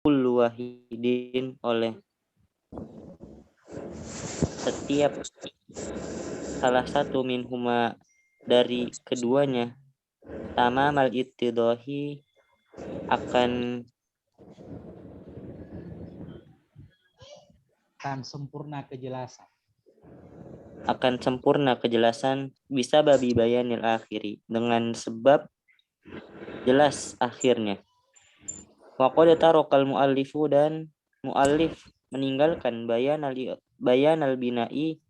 kullu wahidin oleh setiap salah satu minhuma dari keduanya, tamamal ittidahi akan sempurna kejelasan bisa babi bayanil akhiri dengan sebab jelas akhirnya. Wa qad tarokal muallifu dan muallif meninggalkan bayanal bina'i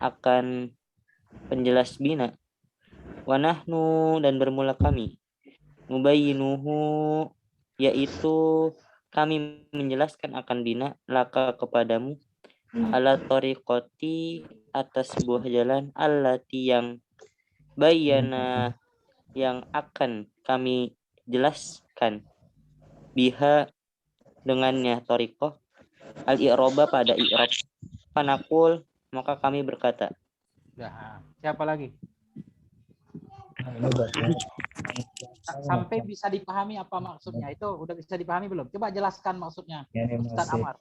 akan penjelas bina. Wa nahnu dan bermula kami. Mubayyinuhu yaitu kami menjelaskan akan bina laka kepadamu ala tariqati atas sebuah jalan allati yang bayana yang akan kami jelaskan biha dengannya tariqah al-i'roba pada i'rob. Panakul maka kami berkata. Ya, siapa lagi? Sampai bisa dipahami apa maksudnya? Itu udah bisa dipahami belum? Coba jelaskan maksudnya. Ustaz Amar.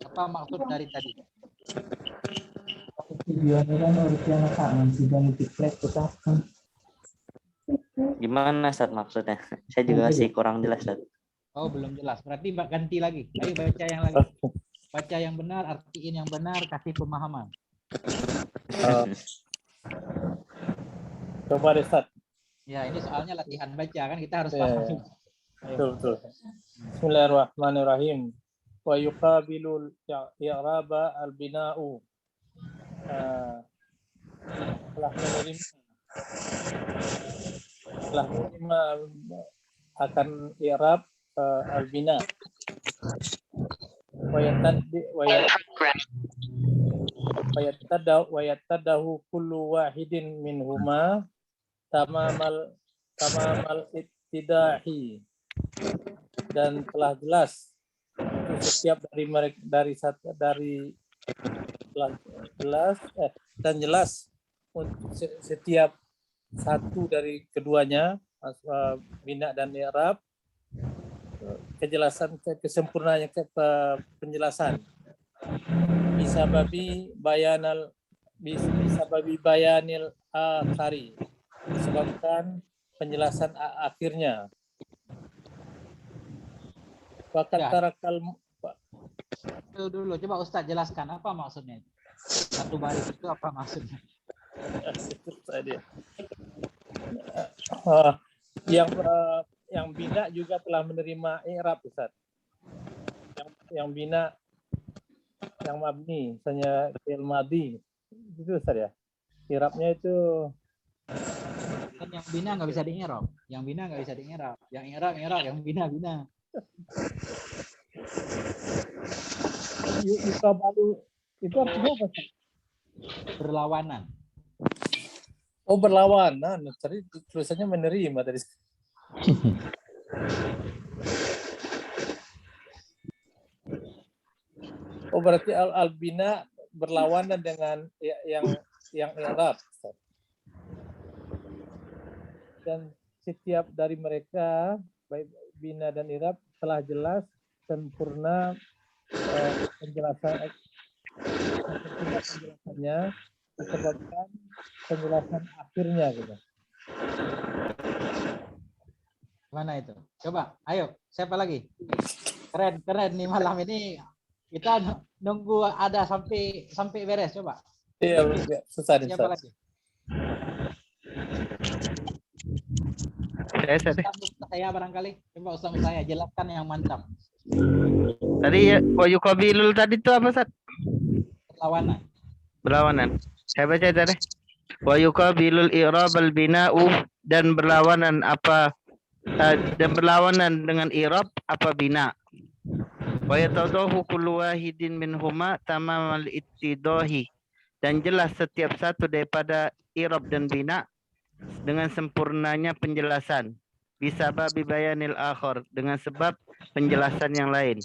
Apa maksud dari tadi? Gimana Ustaz maksudnya? Saya juga masih kurang jelas Ustaz. Oh, belum jelas. Berarti ganti lagi. Ayo baca yang lagi. Baca yang benar, artiin yang benar, kasih pemahaman. Coba Ustaz. Ya, ini soalnya latihan baca kan kita harus paham. Betul. Bismillahirrahmanirrahim. Wa yuqabilul i'raba al-bina'u. Telah menerima akan i'rab al-bina. Wa yattadahu kullu wahidin minhuma tamamal ittidahi, dan telah jelas setiap dari mereka dan jelas untuk setiap satu dari keduanya bina dan i'rab kejelasan kesempurnaan penjelasan bisa babi bayanil akhari disebabkan penjelasan akhirnya. Dulu coba Ustaz jelaskan apa maksudnya. Satu baris itu apa maksudnya? Yang bina juga telah menerima i'rab Ustaz. Yang bina yang mabni misalnya fi'il madhi itu Ustaz ya. I'rabnya itu kan yang bina nggak bisa di-i'rab. Yang bina nggak bisa di-i'rab. Yang i'rab, yang bina. Yuqabalu itu artinya apa sih? Berlawanan. Oh, berlawanan. Tadi tulisannya menerima tadi. Oh, berarti al-bina berlawanan dengan yang i'rab. Dan setiap dari mereka baik bina dan i'rab telah jelas sempurna penjelasannya disebabkan penjelasan akhirnya gitu. Mana itu? Coba, ayo, siapa lagi? Keren nih malam ini. Kita nunggu ada sampai beres, coba. Iya, susah nih. Siapa lagi? Saya barangkali. Coba Ustaz saya jelaskan yang mantap. Tadi wa yuqabilul tadi itu apa Ustaz? Berlawanan. Saya baca tadi. Wa yuqabilul i'rab al-bina'u dan berlawanan dengan i'rab apa bina. Wa yatadahu kullu wahidin minhuma tamamal ittidahi, dan jelas setiap satu daripada i'rab dan bina dengan sempurnanya penjelasan. Bisa babi bayanil akhar, dengan sebab penjelasan yang lain.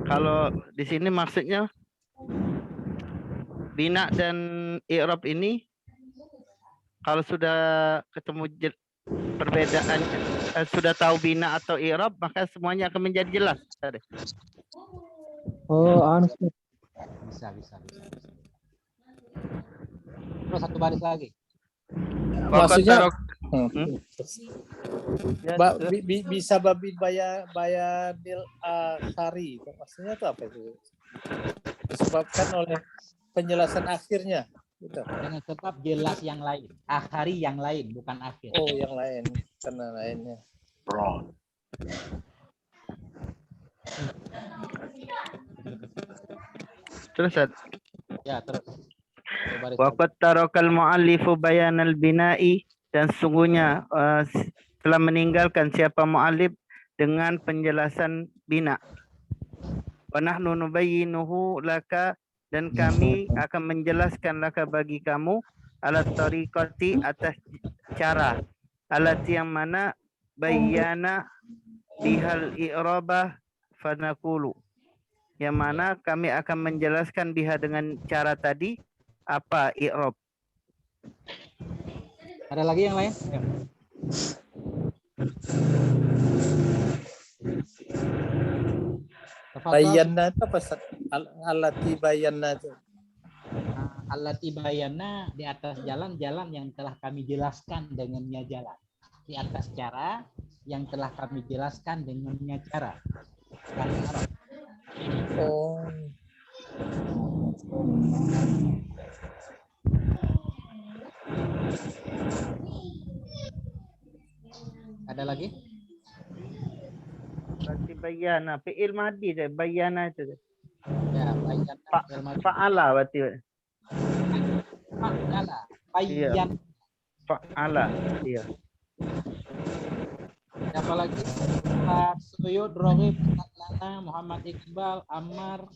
Kalau di sini maksudnya bina dan i'rab ini kalau sudah ketemu perbedaan, sudah tahu bina atau i'rab, maka semuanya akan menjadi jelas. Oh, anu Bisa. Terus satu baris lagi. Maksudnya Ya, bisa babi bayanil akhari. Maksudnya itu apa itu? Disebabkan oleh penjelasan akhirnya. Gitu. Dengan sebab jelas yang lain. Akhari yang lain, bukan akhir. Oh, yang lain. Karena lainnya. terus Ya, terus. Satu baris lagi. waqad tarakal muallifu bayanal bina'i, dan sungguhnya telah meninggalkan siapa muallif dengan penjelasan bina. Wa nahnu nubayyinuhu laka, dan kami akan menjelaskan laka bagi kamu ala tariqati, atas cara, alati yang mana bayyana bihal i'rabah fanaqulu, yang mana kami akan menjelaskan biha dengan cara tadi apa i'rab. Ada lagi yang lain? Ayo. Tafadhol. Bayanna itu apa? Alati bayanna itu. Allati bayana, di atas jalan-jalan yang telah kami jelaskan dengannya jalan. Di atas cara yang telah kami jelaskan dengannya cara. Bukan Arab. Oh. Ada lagi? Berarti bayana, fi'il madhi deh, bayana itu. Ya, bayana. Fa'ala berarti. Fa'ala. Bayan. Fa'ala. Iya. Siapa lagi? Pak Suyud, Rohib, Nana, Muhammad Iqbal, Ammar.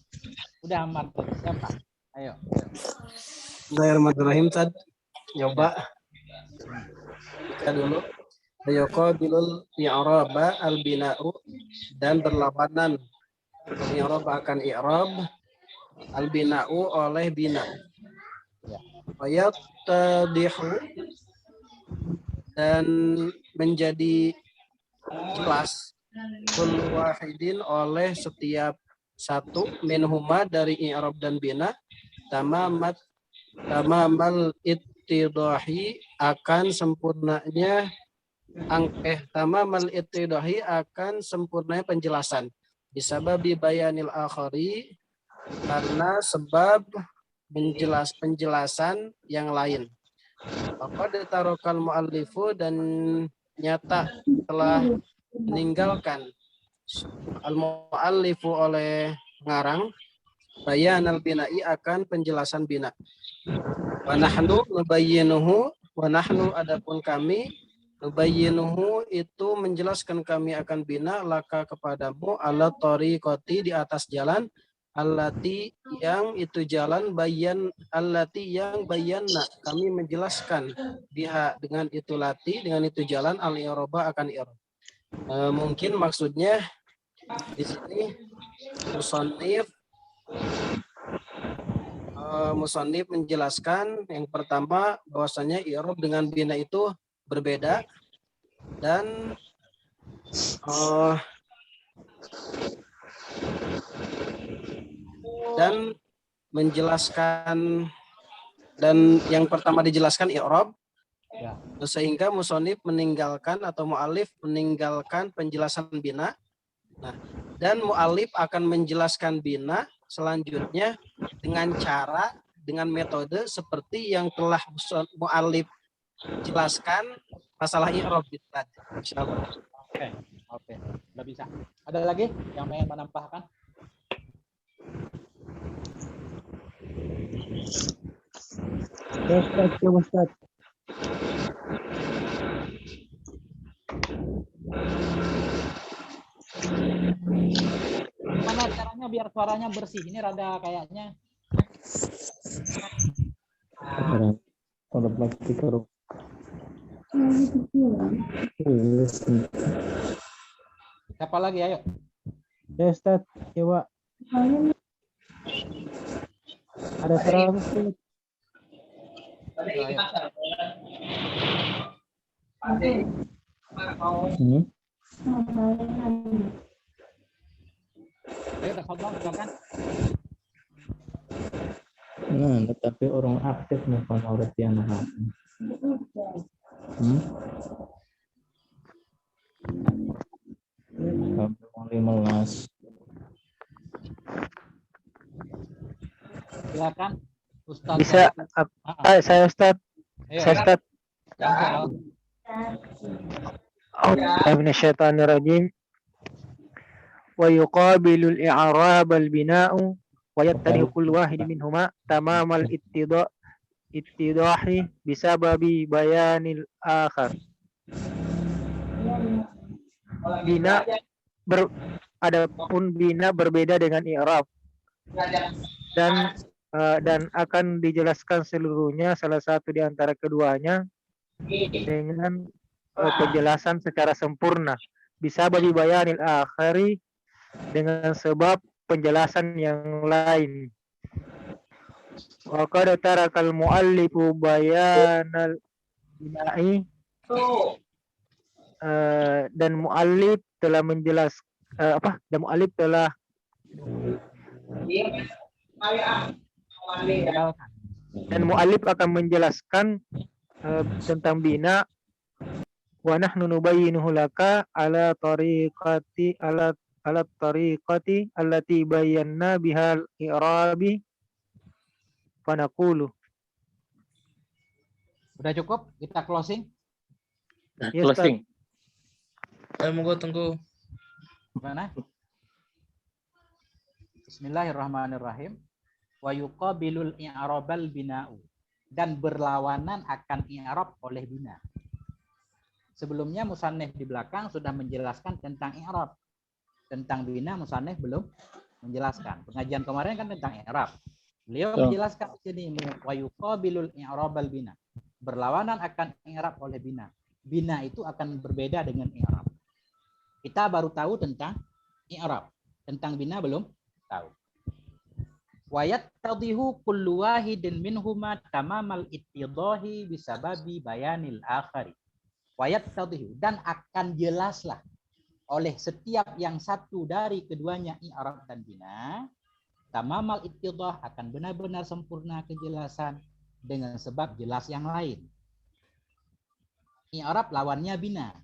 Udah Ammar tuh. Siapa? Ayo. Bismillahirrahmanirrahim. Tad coba kita dulu. Yuqabilul i'raba al-bina'u, dan berlawanan i'rab akan i'rab al-bina'u oleh bina. Wa tadihu, dan menjadi jelas kullu wahidin oleh setiap satu minhuma dari i'rab dan bina tamamal ittidahi, akan sempurnanya tamamal ittidahi, akan sempurnanya penjelasan, bisababi bayanil akhari, karena sebab penjelasan yang lain. Faqad tarakal muallifu, dan nyata telah meninggalkan al-muallifu oleh ngarang bayanal bina'i, akan penjelasan bina. Wa nahnu nubayyinuhu, wa nahnu adapun kami, nubayyinuhu itu menjelaskan kami akan bina, laka kepadamu, ala tariqati, di atas jalan, allati yang itu jalan, allati yang bayanna kami menjelaskan, biha dengan itu lati, dengan itu jalan, al-i'raba akan i'rab. Mungkin maksudnya di sini musannif menjelaskan yang pertama bahwasanya i'rab dengan bina itu berbeda, dan menjelaskan, dan yang pertama dijelaskan i'rab, Ya. sehingga musannif meninggalkan atau mu'alif meninggalkan penjelasan bina. Nah, dan mu'alif akan menjelaskan bina selanjutnya dengan cara, dengan metode seperti yang telah mu'alif jelaskan masalah i'rab tadi. Insyaallah. Oke. Udah bisa. Ada lagi yang ingin menambahkan? Ustaz. Gimana caranya biar suaranya bersih? Ini rada kayaknya. Pada plastik keruk. Siapa lagi? Ayo. Ya Ustaz, coba Ada suara apa, Ustaz? Hmm? Ayo, tafadhol, silakan. Nah, tetapi orang aktif nih kalau berarti anak aku. Sampai 15. Silakan. Ustaz. Bisa saya Ustaz. Ayo. Saya Ustaz. Langsung. Minasyaitonirrajim. Wa yuqabilul i'rab al-bina'u wa yattani kullu wahid minhuma tamamal ittidahi bisababi bayanil akhar. Adapun bina berbeda dengan i'rab dan akan dijelaskan seluruhnya salah satu di antara keduanya dengan penjelasan secara sempurna bisa bagi bayanil akhari dengan sebab penjelasan yang lain. Wa qad tarakal muallifu bayanal bina'i dan muallif telah dan muallif akan menjelaskan tentang bina. Wa nahnu nubayyinuhu laka ala tariqati allati bayyana bihal i'rabi fa naqulu. Udah cukup? Kita closing. Ya, Closing. Monggo tunggu. Gimana? Bismillahirrahmanirrahim. Wa yuqabilul i'rabal bina'u. Dan berlawanan akan i'rab oleh bina. Sebelumnya musannif di belakang sudah menjelaskan tentang i'rab. Tentang bina musannif belum menjelaskan. Pengajian kemarin kan tentang i'rab. Beliau menjelaskan di sini wa yuqabilul i'rabal bina. Berlawanan akan i'rab oleh bina. Bina itu akan berbeda dengan i'rab. Kita baru tahu tentang i'rab. Tentang bina belum tahu. Wa yattadhihu kullu wahidin minhuma tamamal ittidahi bisababi bayanil akhari. Wa yattadhihu, dan akan jelaslah oleh setiap yang satu dari keduanya i'rab dan bina, tamamal ittidah, akan benar-benar sempurna kejelasan dengan sebab jelas yang lain. I'rab lawannya bina.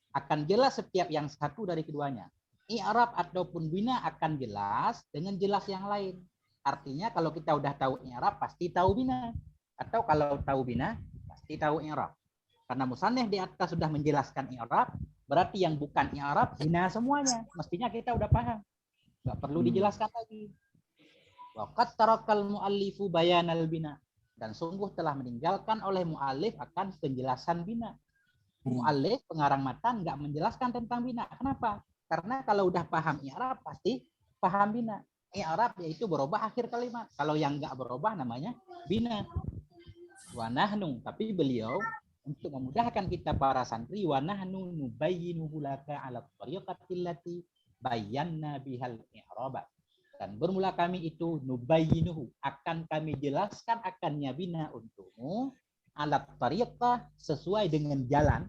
Akan jelas setiap yang satu dari keduanya. I'rab ataupun bina akan jelas dengan jelas yang lain. Artinya kalau kita udah tahu i'rab pasti tahu bina. Atau kalau tahu bina pasti tahu i'rab. Karena musannif di atas sudah menjelaskan i'rab, berarti yang bukan i'rab bina semuanya. Mestinya kita udah paham. Enggak perlu dijelaskan lagi. Wa qad tarakal muallifu bayanal bina. Dan sungguh telah meninggalkan oleh muallif akan penjelasan bina. Muallif pengarang matan enggak menjelaskan tentang bina. Kenapa? Karena kalau udah paham i'rab pasti paham bina. I'rab yaitu berubah akhir kalimat. Kalau yang enggak berubah namanya bina. Wa nahnu, tapi beliau untuk memudahkan kita para santri, wa nahnu nubayyinuhu laka 'ala tariqatil lati bayyana bihal i'raba. Dan bermula kami itu nubayyinuhu, akan kami jelaskan akannya bina untukmu 'ala tariqah, sesuai dengan jalan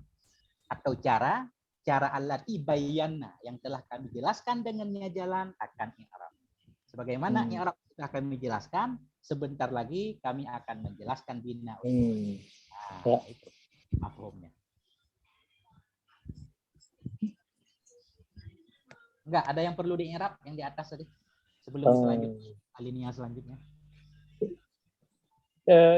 atau cara allati bayyana, yang telah kami jelaskan dengannya jalan akan i'rab. Sebagaimana i'rab sudah kami jelaskan, sebentar lagi kami akan menjelaskan bina. Nah, itu mafhumnya. Enggak, ada yang perlu di i'rab yang di atas tadi? Sebelum selanjutnya, alinea selanjutnya.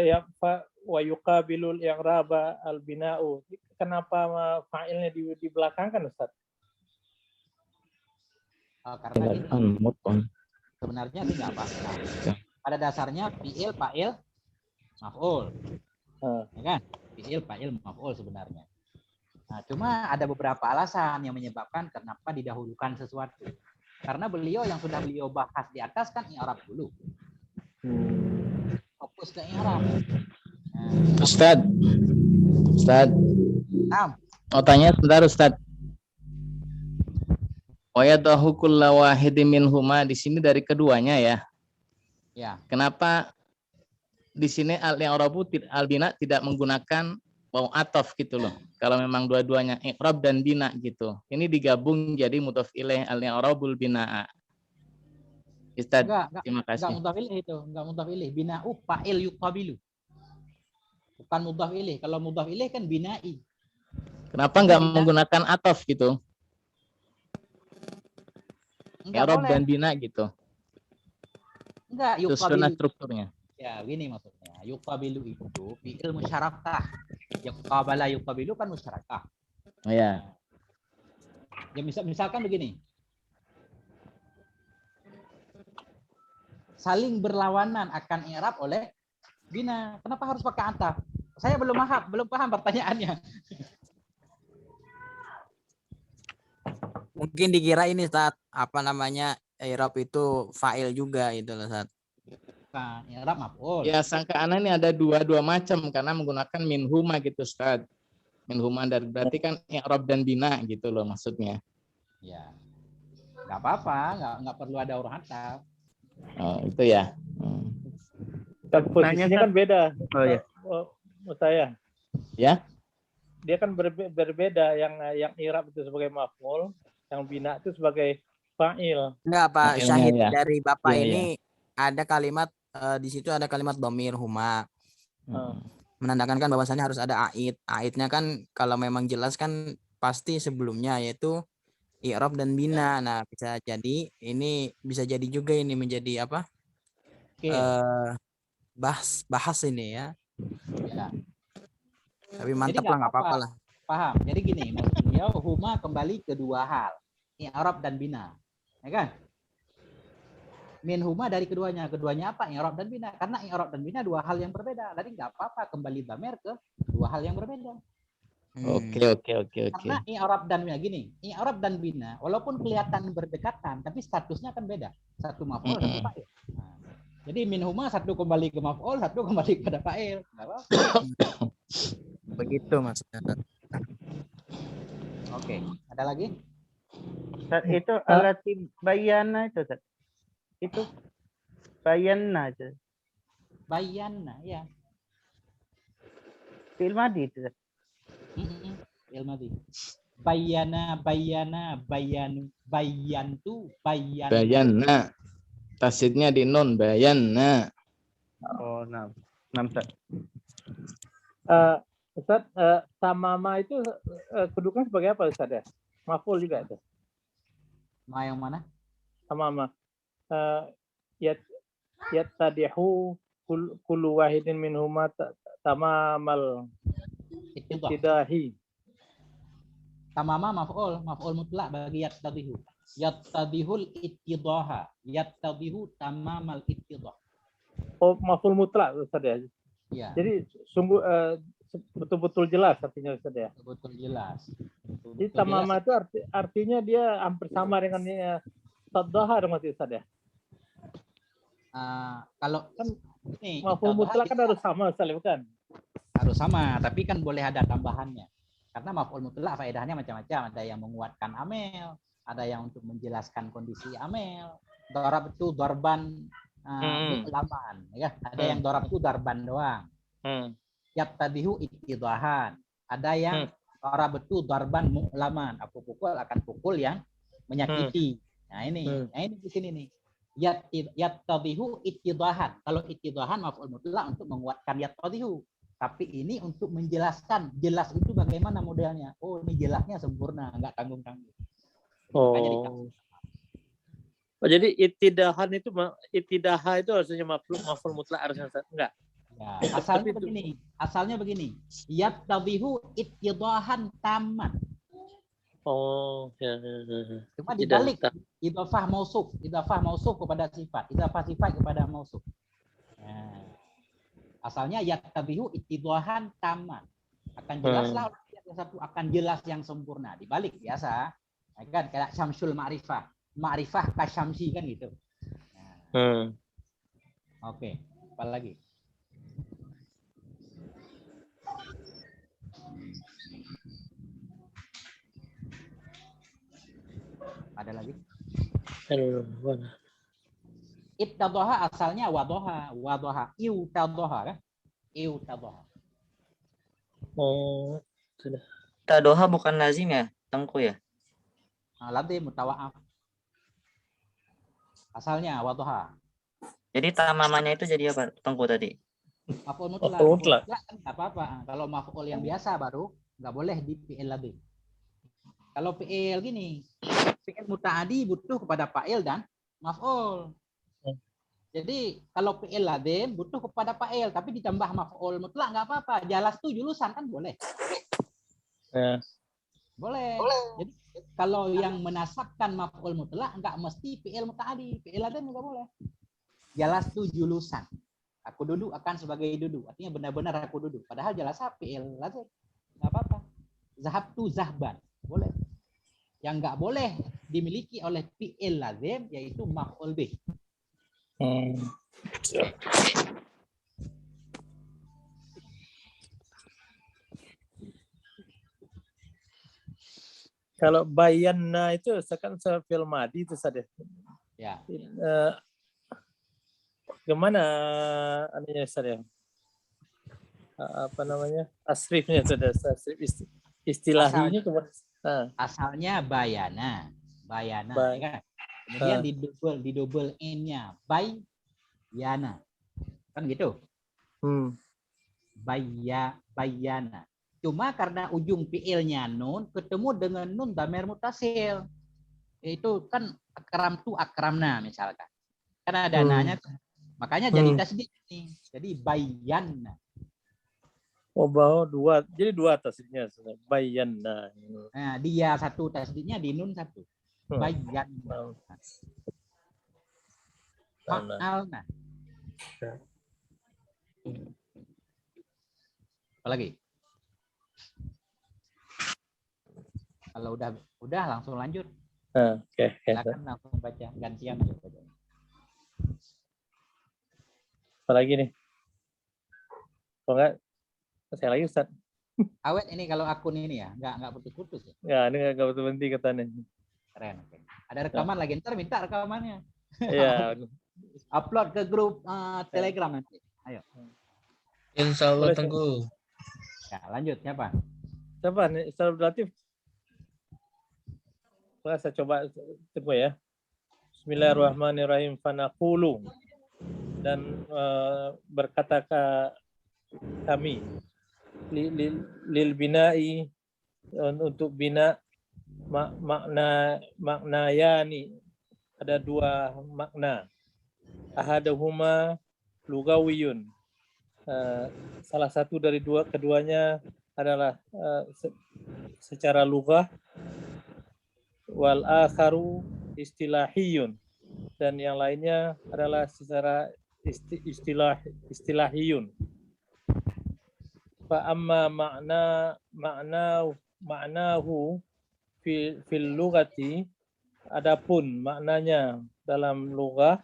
Ya Pak, wa yuqabilul i'raba al-bina'u. Kenapa fa'ilnya di belakang kan Ustaz? Karena ini sebenarnya tidak apa-apa. Pada dasarnya fi'il, fa'il, maf'ul. Ya kan? Fi'il, fa'il, maf'ul sebenarnya. Nah, cuma ada beberapa alasan yang menyebabkan kenapa didahulukan sesuatu. Karena beliau yang sudah beliau bahas di atas kan i'rab dulu. Fokus ke i'rab. Nah, Ustaz. nah, Mau tanya sebentar Ustaz. Wa yadahu kulla wahidin minhuma, di sini dari keduanya ya. Ya. Kenapa di sini al-i'rabu al-bina tidak menggunakan waw ataf gitu loh. Kalau memang dua-duanya i'rab dan bina gitu. Ini digabung jadi mudhaf ilaih al-i'rabul binaa. Ustaz, terima Enggak kasih. mudhaf ilaih itu, enggak mudhaf ilaih. Bina'u fa'il yuqabilu. Bukan mudhaf ilaih. Kalau mudhaf ilaih kan bina'i. Kenapa enggak menggunakan ataf gitu? Enggak I'rab boleh. dan bina gitu. Enggak, Itu sunnah yuqabilu. strukturnya. Ya, gini maksudnya. Yuqabilu itu fi'il musyarakah. Yuqabala yuqabilu kan musyarakah. Oh ya. Ya misalkan begini. Saling berlawanan akan i'rab oleh bina. Kenapa harus pakai ataf? Saya belum paham pertanyaannya. Mungkin dikira ini saat apa namanya i'rab itu fa'il juga itu loh Ustaz. Nah, i'rab maf'ul. Ya, sangkaan ini ada dua macam karena menggunakan minhuma gitu Ustaz. Minhuma dari berarti kan i'rab dan bina gitu loh maksudnya. Ya. Enggak apa-apa, enggak perlu ada huruf ataf. Oh, itu ya. Dan posisinya kan beda. Oh ya. Menurut saya. Ya. Dia kan berbeda, yang i'rab itu sebagai maf'ul, yang bina itu sebagai fa'il. Enggak Pak, Fa'ilnya, syahid ya. dari Bapak Iya, ini ada kalimat di situ ada kalimat dhamir huma. Menandakan kan bahwasannya harus ada a'id. A'idnya kan kalau memang jelas kan pasti sebelumnya yaitu i'rab dan bina. Nah, bisa jadi ini bisa jadi juga ini menjadi apa? Oke. Bahas ini ya. Ya. Tapi mantap lah, nggak apa-apa lah. Paham. Jadi gini, maksud beliau huma kembali ke dua hal, i'rab dan bina. Ya kan? Min huma dari keduanya. Keduanya apa? I'rab dan bina. Karena i'rab dan bina dua hal yang berbeda. Jadi nggak apa-apa kembali dhamir ke dua hal yang berbeda. Oke. Karena i'rab dan bina gini, i'rab dan bina walaupun kelihatan berdekatan tapi statusnya kan beda. Satu maf'ul, satu fa'il. Nah, jadi min huma satu kembali ke maf'ul, satu kembali kepada fa'il. Begitu maksudnya. Oke, ada lagi? Ustaz, itu alati bayana itu Ustaz. Itu bayana itu. Bayana, ya. Fi'il madhi itu Ustaz. Fi'il madhi. Bayana, bayanu, bayantu, bayana. Bayana. Tasydidnya di nun, bayana. Oh, 6 Ustaz. Ustaz, tamama itu kedudukan sebagai apa Ustaz ya? Maf'ul juga itu. Ma yang mana? Tamama. Yattadihu kullu wahidin minhuma tamamal ittidahi. Tamama maf'ul mutlak bagi yattadihu. Yattadihul ittidaha. Yattadihu tamamal ittidah. Oh, maf'ul mutlak Ustaz ya. Ya. Jadi sungguh betul-betul jelas artinya Ustaz ya. Betul jelas. Jadi tamama itu artinya dia hampir sama dengan taddaha dong Ustaz ya. Kalau kan ini maf'ul mutlak kan harus sama Ustaz bukan? Harus sama, tapi kan boleh ada tambahannya. Karena maf'ul mutlak faedahnya macam-macam, ada yang menguatkan amel, ada yang untuk menjelaskan kondisi amel. Darab itu darban mu'laman, ya. Ada yang darab itu darban doang. Yattadihu ittidahan. Ada yang darab itu darban mu'laman. Aku pukul akan pukul yang menyakiti. Nah ini di sini nih. Yattadihu ittidahan. Kalau ittidahan maf'ul mutlak untuk menguatkan yattadihu. Tapi ini untuk menjelaskan jelas itu bagaimana modelnya. Oh, ini jelasnya sempurna, enggak tanggung-tanggung. Oh. Jadi ittidahan itu harusnya maf'ul mutlak harusnya enggak? Ya, asalnya begini. Yattadihu ittidahan taman. Oh, ya. Cuma dibalik idhofah mausuf kepada sifat, idhofah sifat kepada mausuf. Nah, asalnya yattabihu ittidahan taman. Akan jelaslah yang satu akan jelas yang sempurna. Dibalik biasa. Ya kan kayak syamsul ma'rifah. Ma'rifah kasyamsi kan gitu. Nah. Oke, apa lagi? Ada lagi? Aduh, Ittadoha asalnya wadoha. Wadoha. Iutadoha kan? Iutadoha. oh, sudah. Tadoha bukan lazim ya, Tengku ya? Nah, lazim mutawaaf. Asalnya wadoha. Jadi tamamanya itu jadi apa, Tengku tadi? Maf'ul mutlak. Maf'ul mutlak. Kan nggak apa-apa. Kalau maf'ul yang biasa baru nggak boleh di fi'il lazim. Kalau fi'il gini, fi'il muta'adi butuh kepada fa'il dan maf'ul. Jadi kalau fi'il lazim butuh kepada fa'il tapi ditambah maf'ul mutlak nggak apa-apa. Jalastu julusan kan boleh. Ya. Boleh. Jadi kalau yang menasabkan maf'ul mutlak nggak mesti fi'il muta'adi, fi'il lazim nggak boleh. Jalastu julusan. Aku duduk akan sebagai duduk. Artinya benar-benar aku duduk. Padahal jalasa fi'il lazim. Nggak apa-apa. Zahabtu zahban. Boleh. Yang nggak boleh dimiliki oleh fi'il lazim yaitu maf'ul bih. Kalau bayanna itu sekarang fi'il madi itu saja. Ya. Gimana anunya saja? Apa namanya? Tasrifnya sudah tasrif istilahnya kemana? Asalnya bayana. Bayana. Bay. Ya kan? Kemudian di double n-nya. Bayana. Kan gitu. Bayana. Cuma karena ujung fi'ilnya nun ketemu dengan nun dhamir mutasil. Itu kan akram tu akramna misalkan. Kan ada nanya. Makanya jadi tasdid nih. Jadi bayana. Oh, bahwa dua. Jadi dua tasdidnya. Bayana. Nah, dia satu tasdidnya di nun satu. Bayana. Fa'alna. Apa lagi? Kalau udah langsung lanjut. Oke. Silakan langsung baca gantian aja baca. Apa lagi nih? Kalau enggak saya lagi Ustaz. Awet ini kalau akun ini ya, nggak putus-putus ya. Ya, ini enggak betul berhenti katanya. Keren. Oke. Ada rekaman lagi, ntar minta rekamannya. Iya. Upload ke grup Telegram nanti. Ayo. Insya Allah Boleh, Tengku. Ya, lanjut siapa? Siapa nih? Ustaz Abdul Latif. Saya coba tunggu ya. Bismillahirrahmanirrahim. Fanaqulu. Dan berkata kami lil bina'i untuk bina maknayani ada dua makna. Ahaduhuma lugawiyun. Salah satu dari keduanya adalah secara lugah, wal akharu istilahiyun, dan yang lainnya adalah secara istilahiyun. Fa amma ma'nahu fil lugati, adapun maknanya dalam lugah,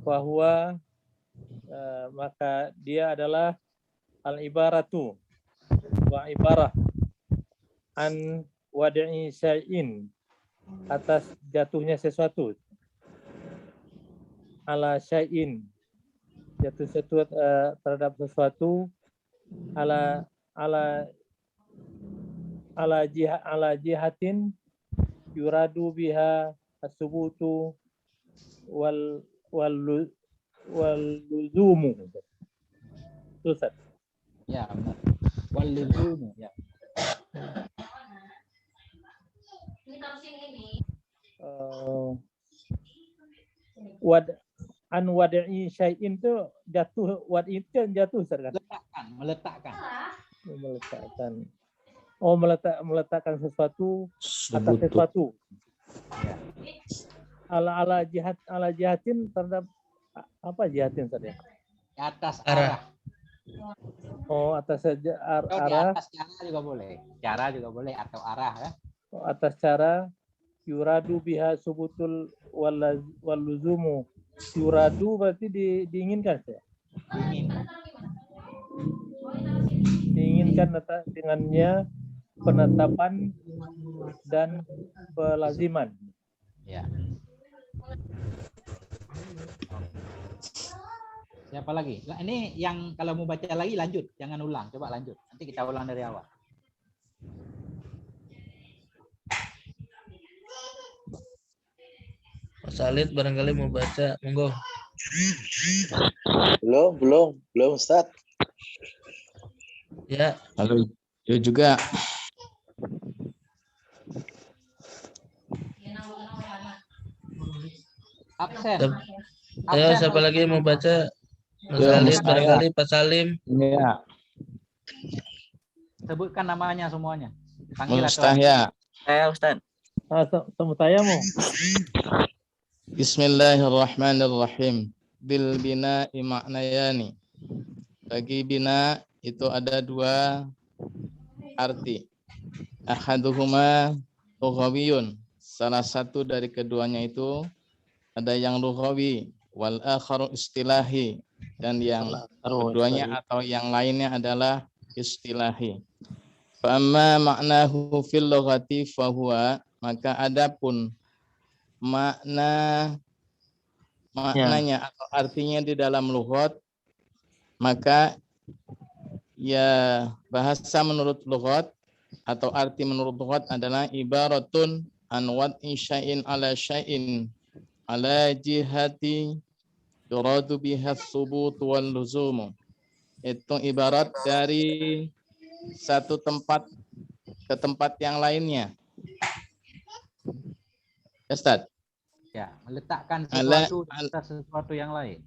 bahwa maka dia adalah al ibaratu wa ibarah an wadi'i syai'in, atas jatuhnya sesuatu, ala syai'in, jatuh sesuatu terhadap sesuatu, ala jihatin yuradu biha as-subutu wal luzumu. Ustaz. Ya, benar. Wal luzumu, ya. Wadi'i syai'in itu jatuh, wadi itu jatuh Ustaz kan? Meletakkan. Oh, meletakkan sesuatu atas sesuatu. Ya. Ala jihatin terhadap apa jihatin Ustaz ya? Di atas arah. Oh, atas saja Atau di arah. atas cara juga boleh. Cara juga boleh atau arah ya. Oh, atas cara yuradu biha subutul wal luzumu. Yuradu berarti diinginkan ya? Diinginkan dengannya penetapan dan pelaziman. Ya. Siapa lagi? Lah, ini yang kalau mau baca lagi lanjut, jangan ulang. Coba lanjut. Nanti kita ulang dari awal. Mas Salid barangkali mau baca, monggo. Belum Ustaz. Ya, Halo, yo juga. Absen. Ayo siapa lagi yang mau baca? Mas Yo, Salid Mustahil. barangkali, Pak Salim. Iya, Sebutkan namanya semuanya. Panggil atau Mustahya. Saya Ustaz. Temu saya mau. Bismillahirrahmanirrahim. Bil bina maknayani. Bagi bina itu ada dua arti. Ahaduhuma lughawiyun. Salah satu dari keduanya itu ada yang lughawi, wal akharu istilahi, dan yang keduanya atau yang lainnya adalah istilahi. Fa amma ma'nahu fil lughati fa huwa, maka adapun maknanya atau artinya di dalam lughat, maka ya bahasa menurut lughat atau arti menurut lughat adalah ibaratun an wad'i syai'in ala syai'in ala jihati yuradu biha subut wal luzum. Itu ibarat dari satu tempat ke tempat yang lainnya. Ustaz. ya, meletakkan sesuatu di atas sesuatu yang lain.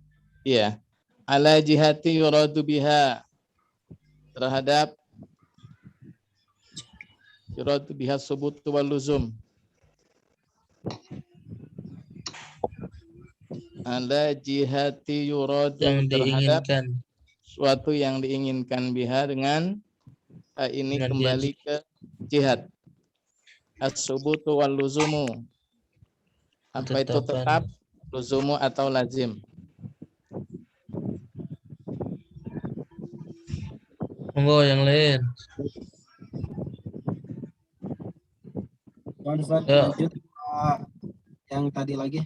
Iya. Ala jihati yuradu biha, terhadap yuradu biha subut wal luzum. Ala jihati yuradu, Yang terhadap diinginkan. suatu yang diinginkan biha dengan ini Dengan kembali ke jihad. As-subutu wal luzumu. Apa itu tetap, luzumu atau lazim. Monggo yang lain. Ustaz, Ya. lanjut yang tadi lagi.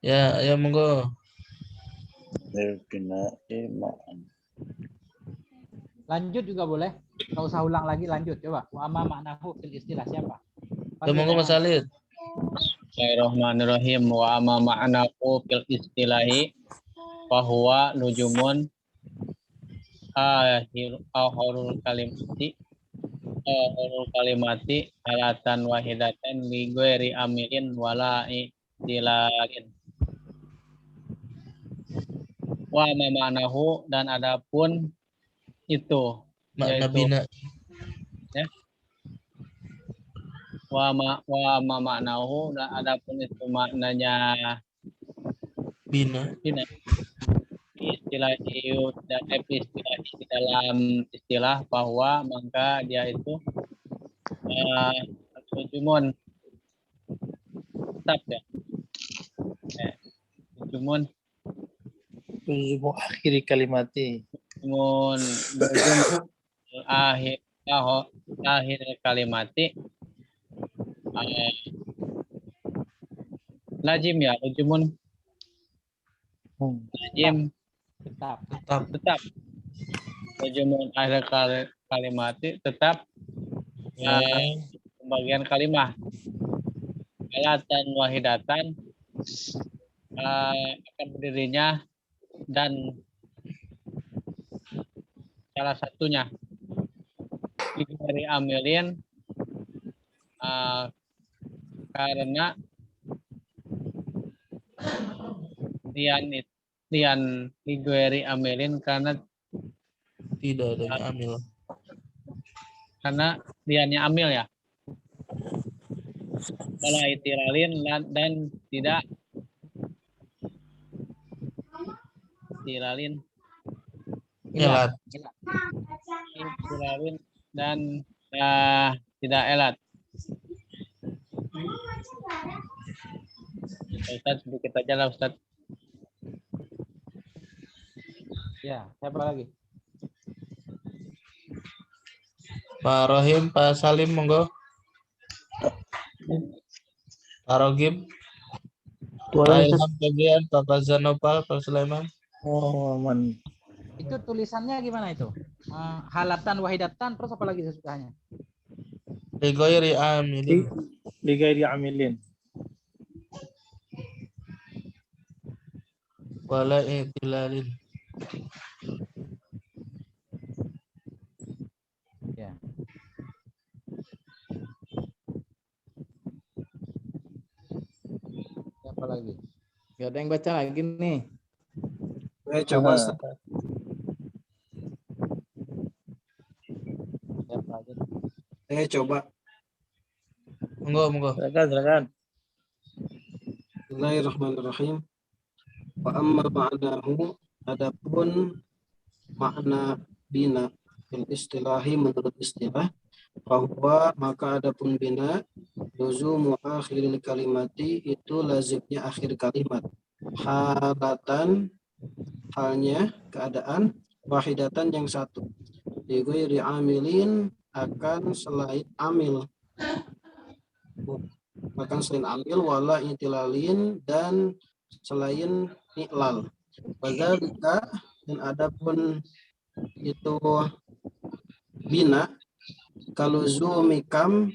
Ya, ayo monggo. Lanjut juga boleh. Nggak usah ulang lagi, lanjut. Coba. Wa amma ma'nahu fil istilah siapa? Ya, monggo Mas Salid. Bismillahirrahmanirrahim. Wa amma ma'nahu fil istilahi fa huwa nujumun akhirul kalimati halatan wahidatan li ghairi amilin wala istilahin. Wa amma ma'nahu, dan adapun itu Makna yaitu bina. ya. Wa amma ma'nahu, dan adapun itu maknanya Bina. istilah itu dan istilah di dalam istilah bahwa maka dia itu tujumun tetap ya. Tujumun Akhiri kalimati. tujumun akhir kalimati lazim ya, tujumun lazim tetap tujumun akhir kalimati tetap pembagian kalimah alatan wahidatan akan berdirinya dan salah satunya dari amilin karena lian ligueri amilin karena Tidak adanya amil. karena liannya amil ya. Wala itiralin dan tidak itiralin Elat. itiralin dan tidak elat. Ustaz, sedikit aja lah Ustaz. Ya, siapa lagi? Pak Rohim, Pak Salim, monggo. Arogib. Boleh, Ustaz. Ilham Febrian, Pak Fazan Nopal, Pak Sulaiman. Oh, aman. Itu tulisannya gimana itu? Halatan wahidatan terus apa lagi sesudahnya? Ligoiri amilin. Ligairi amilin. Wala i'tilalin. Ya. Apa lagi? Gak ada yang baca lagi nih. Coba Aha. Ustaz. Siapa aja? Coba. Monggo. Silakan. Bismillahirrahmanirrahim. Wa amma ma'nahu, adapun makna bina fil istilahi menurut istilah, bahwa maka adapun bina luzumu akhiril kalimati, itu lazimnya akhir kalimat, halatan halnya keadaan, wahidatan yang satu, dighairi amilin akan selain amil, wala itilalin dan selain iklal. Wadzalika, dan adapun itu bina kalau zumi kam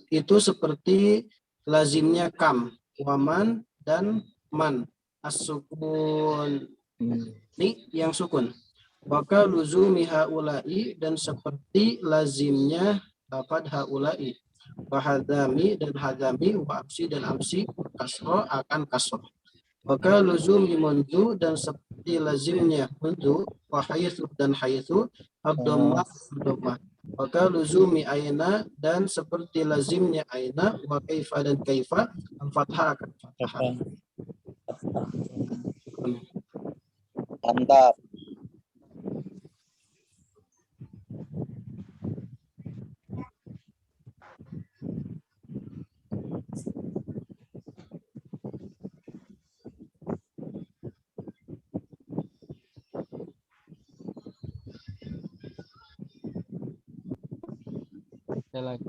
itu seperti lazimnya kam, waman dan man, as-sukun ni yang sukun. Maka luzumi haulai, dan seperti lazimnya lafad haulai, wahadami dan hadami, wa amsi dan amsi, kasro akan kasro. Maka luzumi mundu, dan seperti lazimnya mundu, wa haythu dan haythu, abdomah abdomah. Maka luzumi aina, dan seperti lazimnya aina, wa kaifa dan kaifa, al-fathah akan fathah. Mantap. Lagi.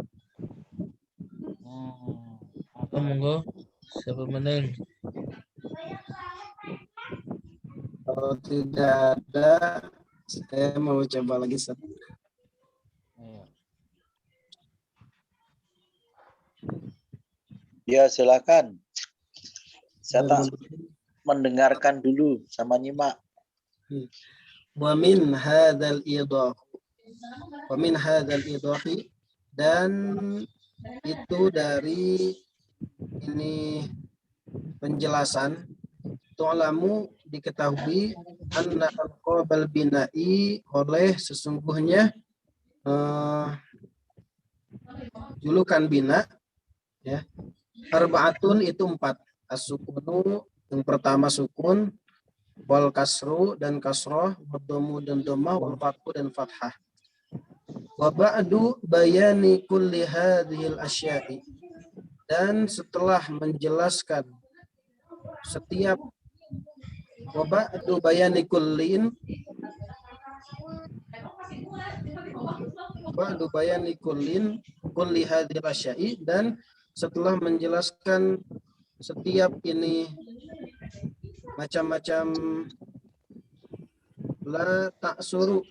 Monggo. Siapa meneng? Kalau tidak ada, saya mau coba lagi, Ustaz. Ya, silakan. Saya tak mendengarkan dulu sama nyimak. Wa min hadzal idah. Wa min hadzal idahi, dan itu dari ini penjelasan, tu'lamu diketahui, anna alqabal bina'i, oleh sesungguhnya julukan bina, ya, arba'atun itu 4, as-sukunu yang pertama sukun, wal kasru dan kasroh, wadomu dan domah, wal fathu dan fathah. Wa ba'du bayani kulli hadhil asya'i, dan setelah menjelaskan setiap, wa ba'du bayani kullin, ba'du bayani kullin kulli hadhil asya'i, dan setelah menjelaskan setiap ini macam-macam, la ta'suru,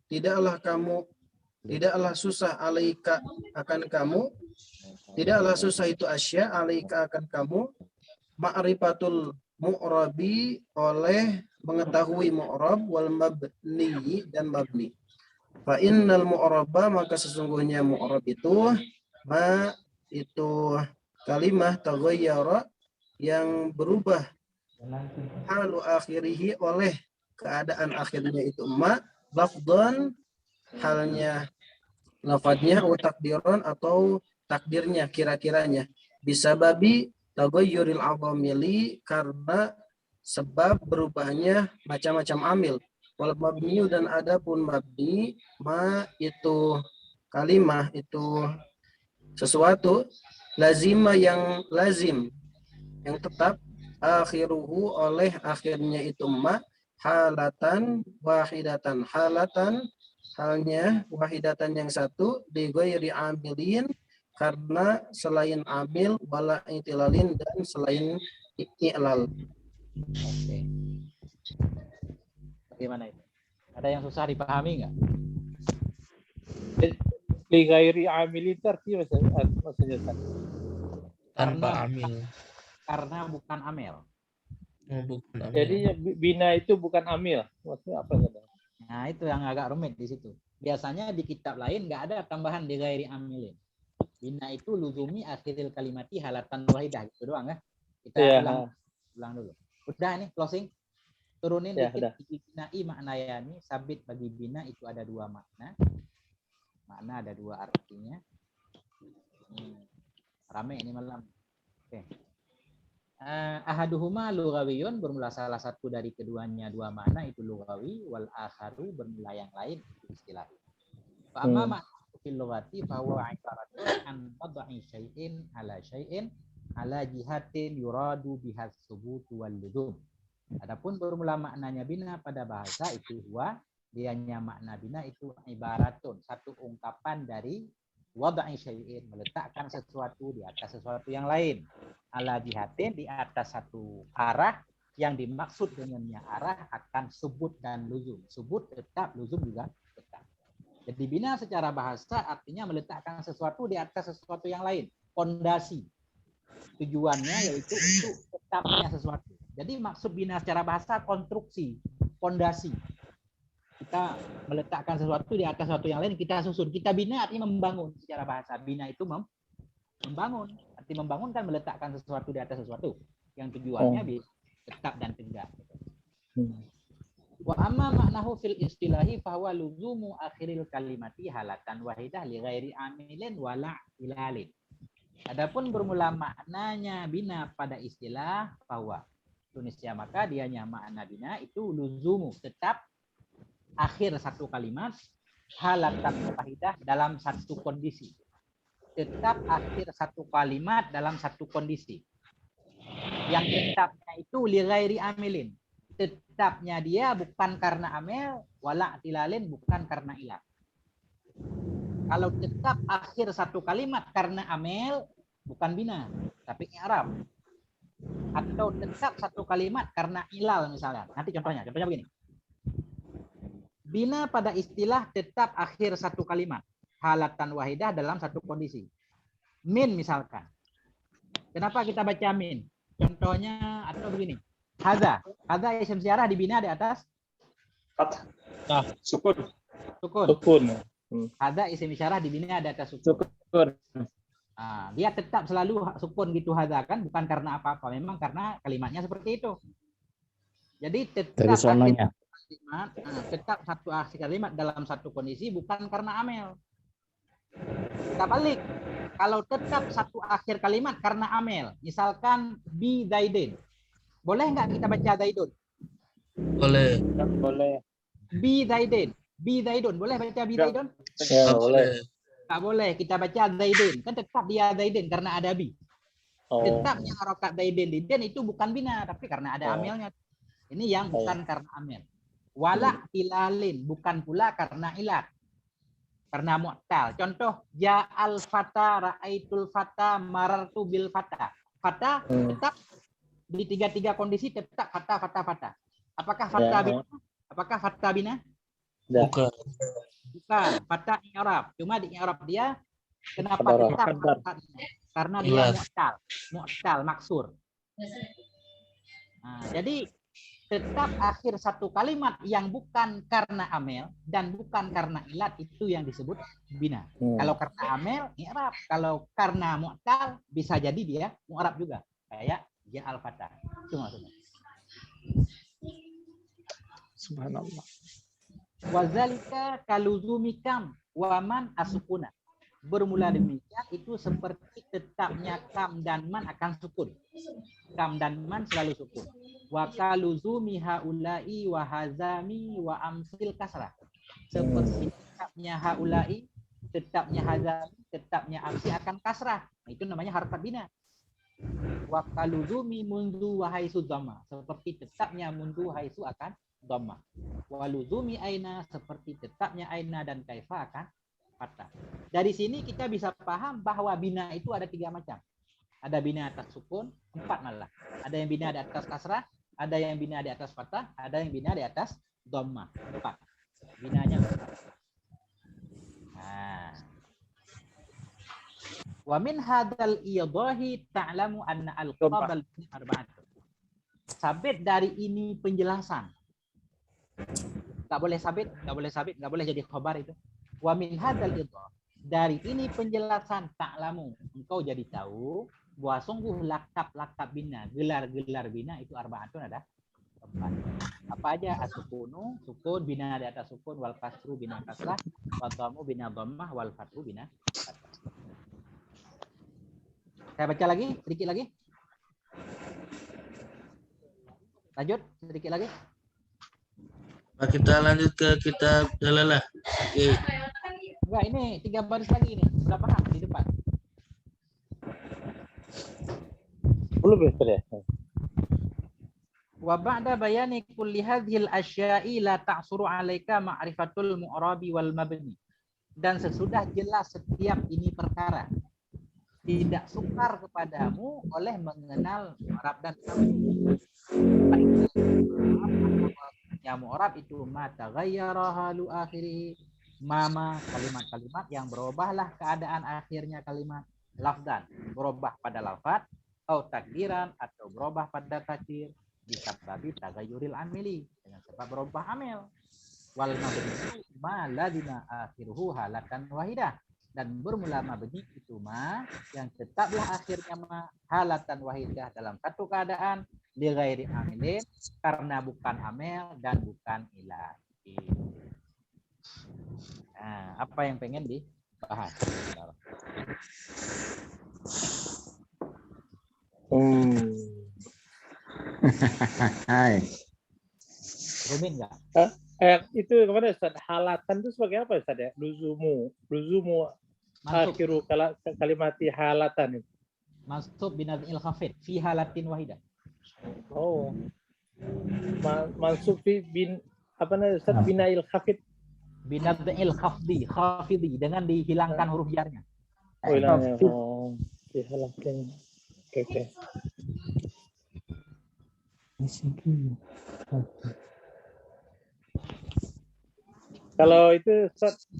tidaklah susah alaika akan kamu, tidaklah susah itu asya alaika akan kamu, ma'rifatul mu'rabi, oleh mengetahui mu'rab, wal mabni dan mabni. Fa innal mu'raba, maka sesungguhnya mu'rab itu ma itu kalimah taghayyara, yang berubah halu akhirihi, oleh keadaan akhirnya itu ma, lafdhan halnya lafadznya, wa takdiran atau takdirnya kira-kiranya, bisa babi taghayyuril awamili, karena sebab berubahnya macam-macam amil, wal mabni dan adapun mabni ma itu kalimah itu sesuatu, lazima yang lazim yang tetap, akhiruhu oleh akhirnya itu ma, halatan wahidatan, halatan halnya wahidatan yang satu, di ghairi amilin karena selain amil wala itilalin dan selain i'lal. Oke. Bagaimana itu? Ada yang susah dipahami nggak? Li ghairi amilin tarti maksudnya Ustaz. Tanpa amil. Karena bukan amel. Oh, bukan amil. Jadi bina itu bukan amil. Maksudnya apa Ustaz? Nah, itu yang agak rumit di situ. Biasanya di kitab lain nggak ada tambahan di ghairi amilin. Bina itu luzumi akhiril kalimati halatan wahidah gitu doang ya. Kita ulang dulu. Udah ini closing. Turunin Ya, dikit. Binai maknayani, sabit bagi bina itu ada dua makna. Makna ada dua artinya. Rame ini malam. Oke. Ahaduhuma lughawiyun, bermula salah satu dari keduanya dua makna itu lughawi, wal akharu bermula yang lain itu istilah. Fa amma makna fil lughati fa huwa ibaratun an wad'i syai'in ala jihatin yuradu bihas subutu wal luzum. Adapun bermula maknanya bina pada bahasa itu huwa, dianya makna bina itu ibaratun, satu ungkapan dari wad'i syai'in, meletakkan sesuatu di atas sesuatu yang lain. Ala jihatin, di atas satu arah, yang dimaksud dengannya arah akan subut dan luzum. Subut tetap, luzum juga tetap. Jadi bina secara bahasa artinya meletakkan sesuatu di atas sesuatu yang lain. Pondasi. Tujuannya yaitu untuk tetapnya sesuatu. Jadi maksud bina secara bahasa konstruksi, pondasi. Kita meletakkan sesuatu di atas sesuatu yang lain, kita susun. Kita bina artinya membangun secara bahasa. Bina itu membangun. Arti membangun kan meletakkan sesuatu di atas sesuatu. Yang tujuannya tetap dan tegak. Wa amma maknahu fil istilahi fahuwa luzumu akhiril kalimati halatan wahidah li ghairi amilin wala ilalin. Adapun bermula maknanya bina pada istilah bahwa Indonesia, maka dianya makna bina itu luzumu, tetap akhir satu kalimat halatan wahidah dalam satu kondisi. Tetap akhir satu kalimat dalam satu kondisi. Yang tetapnya itu li ghairi amilin. Tetapnya dia bukan karena amel, wala tilalin, bukan karena ilah. Kalau tetap akhir satu kalimat karena amel, bukan bina, tapi i'rab. Atau tetap satu kalimat karena ilal misalnya. Nanti contohnya begini. Bina pada istilah tetap akhir satu kalimat. Halatan wahidah dalam satu kondisi. Min misalkan. Kenapa kita baca min? Contohnya atau begini. Hadza isim syarah dibina di atas sukun. Hadza isim syarah dibina di atas sukun. Nah, dia tetap selalu sukun gitu hadza kan, bukan karena apa-apa, memang karena kalimatnya seperti itu. Jadi tetap tetap satu akhir kalimat dalam satu kondisi bukan karena amel. Kita balik. Kalau tetap satu akhir kalimat karena amel, misalkan bi zaidin. Boleh nggak kita baca zaidun? Boleh. Bi zaidin. Boleh baca bi zaidun? Ya, boleh. Tak boleh kita baca zaidin, kan tetap dia zaidin karena ada bi. Tetapnya harokat zaidin itu bukan bina, tapi karena ada amelnya. Ini yang bukan karena amel. Wala ilalin, bukan pula karena ilat. Karena mu'tal. Contoh, ja'al fata, ra'aitul fata, marartu bil fata. Fata tetap di tiga kondisi tetap fata. Apakah fata bina? Apakah fata bina? Bukan. Bukan, fata i'rab. Cuma di i'rab dia kenapa tetap? Karena dia mu'tal, maksur. Nah, jadi tetap akhir satu kalimat yang bukan karena amel dan bukan karena ilat itu yang disebut bina. Kalau karena amel, i'rab. Kalau karena mu'tal bisa jadi dia mu'rab juga. Kayak ya al-fatah. Itu maksudnya. Subhanallah. Wazalika kaluzumikam waman asukuna. Bermula demikian itu seperti tetapnya kam dan man akan sukun. Kam dan man selalu sukun. Wa kaluzumi haula'i wa hazami wa amsil kasrah. Seperti tetapnya haula'i, tetapnya hazami, tetapnya amsi akan kasrah. Nah, itu namanya harkat bina. Wa kaluzumi mundu wa haisu dhamma. Seperti tetapnya mundu haisu akan dhamma. Waluzumi aina, seperti tetapnya aina dan kaifa akan fathah. Dari sini kita bisa paham bahwa bina itu ada 3 macam. Ada bina atas sukun, 4 malah. Ada yang bina di atas kasrah, ada yang bina di atas fathah, ada yang bina di atas dhammah. 4. Binanya 4. Nah. Wa min hadzal idahi ta'lamu anna al-qabal arba'atun. Sabit dari ini penjelasan. Enggak boleh sabit, enggak boleh jadi khabar itu. Wa min hadzal idah. Dari ini penjelasan ta'lamu, engkau jadi tahu bahwa sungguh lakab-lakab bina, gelar-gelar bina itu arba'atun ada 4. Apa aja? As-sukunu, sukun, bina di atas sukun, wal kasru, bina kasrah, wa dhammu, bina dhammah, wal fathu, bina fathah. Saya baca lagi, sedikit lagi. Lanjut, sedikit lagi. Nah, kita lanjut ke kitab Dalalah. Oke. Enggak, ini 3 baris lagi ini. Sudah paham di depan. Belum ya? Wa ba'da bayani kulli hadhil asya'i la ta'suru 'alaika ma'rifatul mu'rabi wal mabni. Dan sesudah jelas setiap ini perkara, tidak sukar kepadamu oleh mengenal mu'rab dan mabni. Ya mu'rab itu ma taghayyara halu akhiri, mama kalimat-kalimat yang berubahlah keadaan akhirnya kalimat, lafdan berubah pada lafaz, atau takdiran atau berubah pada takdir, disebabkan tagayyuril amili dengan sebab berubah amil. Wal mabni ma ladina akhiruhu halatan wahidah, dan bermula mabni itu ma yang tetaplah akhirnya ma halatan wahidah dalam satu keadaan, li ghairi amilin karena bukan amil dan bukan ilah. Nah, apa yang pengen dibahas? Hai. Rumit nggak? Itu kemana Ustaz? Halatan itu sebagai apa Ustaz ya? Luzumu akhiru kalimati halatan itu. Mansub binadzil khafid fi halatin wahidah. Oh. Mansub bin apa namanya Ustaz? Binail khafid. Binadzil khafidi dengan dihilangkan huruf jarnya. Oh, hilangnya. Oh, dihilangkan. Oke. Kalau itu Ustaz,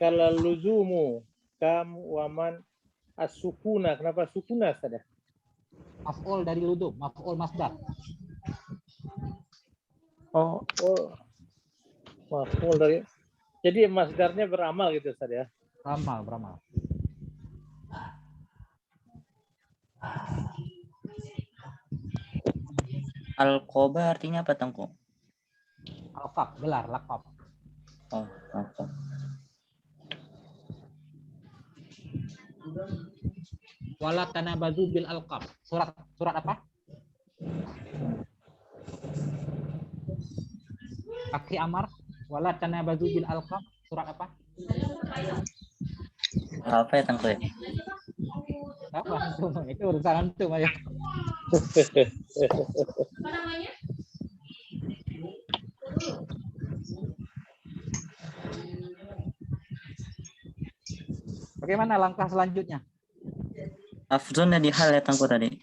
kalau luzumu kam waman as-sukuna, kenapa sukuna Ustaz ya? Maf'ul dari ludum, maf'ul masdar. Oh. Maf'ul dari. Jadi masdarnya beramal gitu Ustaz ya? Beramal. Al-qoba artinya apa Tengku? Alqab, gelar, lakab. Oh, lakab. Wala tanabazu bil alqab. Surat apa? Akhi Amar, wala tanabazu bil alqab. Surat apa? Apa ya Tengku? Apa antum? Itu urusan antum ayo. Apa namanya? Bagaimana langkah selanjutnya? Afzunnya di hal ya Tengku tadi.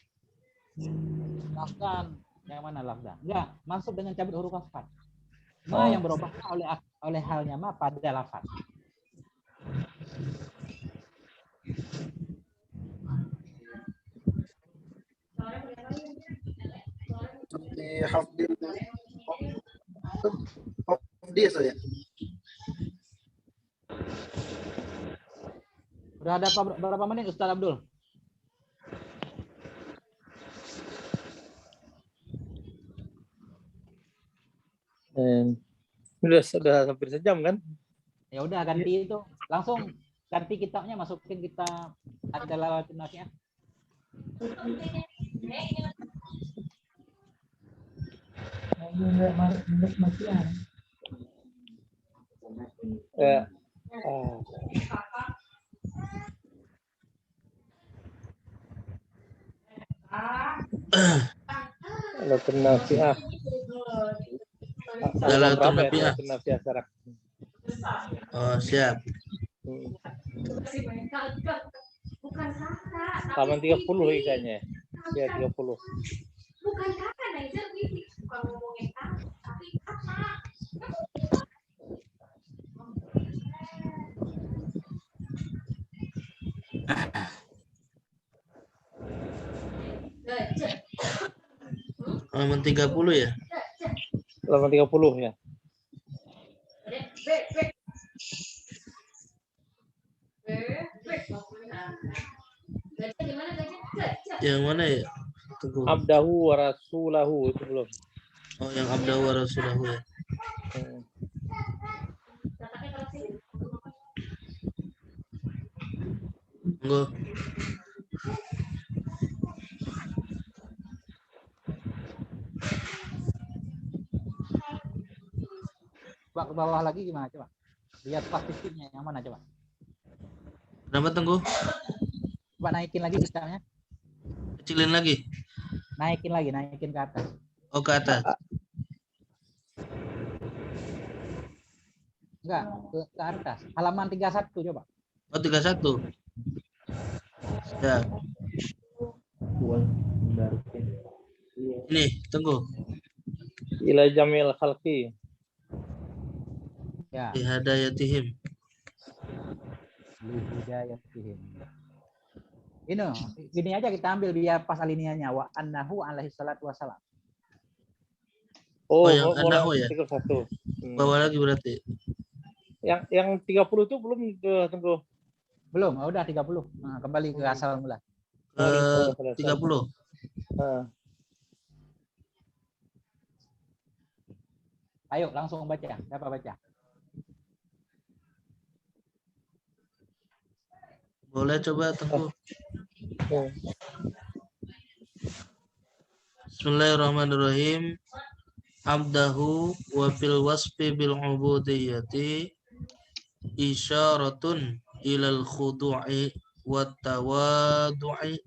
Lafdan. Yang mana lafdan? Enggak, masuk dengan cabut huruf lafaz. Ma yang berubah oleh halnya ma pada lafaz. Seperti hafdi saja. Udah ada berapa menit Ustaz Abdul? Sudah hampir sejam kan? Ya udah ganti itu. Langsung ganti kitabnya, masukin kitab Ad-Dalalatul Nafi'ah. Ya. Dalalatul Nafi'ah. Dalalatul Nafi'ah. Nafi'ah sekarang. Oh, siap. Halaman 30 lagi kayaknya. Ya, 30. Bukan kakak, Nigel, bukan ngomongin kakak, tapi kakak. Halaman 30 ya? Halaman 30 ya. Yang mana ya? Tunggu. Abdahu wa rasulahu itu belum. Oh, yang abdahu wa rasulahu ya. Tunggu. Coba ke bawah lagi gimana coba? Lihat pas titiknya yang mana coba? Kenapa tunggu? Coba naikin lagi misalnya. Kecilin lagi. Naikin ke atas. Oh, ke atas. Enggak, ke atas. Halaman 31 coba. Oh, 31. Ya. Ini, tunggu. Ila jamil khalqi. Ya. Lihadayatihim. Lihidayatihim. Ini gini aja kita ambil biar pas alinianya wa annahu alaihi salatu wasalam. Oh, yang annahu ya. 31. Bawa lagi berarti. Yang 30 itu belum tunggu. Belum, udah 30. Nah, kembali ke asal mula. 30. Ayo langsung baca. Siapa baca? Boleh coba tunggu. Bismillahirrahmanirrahim. Abdahu wa fil wasfi bil ubudiyyati isyaratun ilal khudu'i wat tawadu'i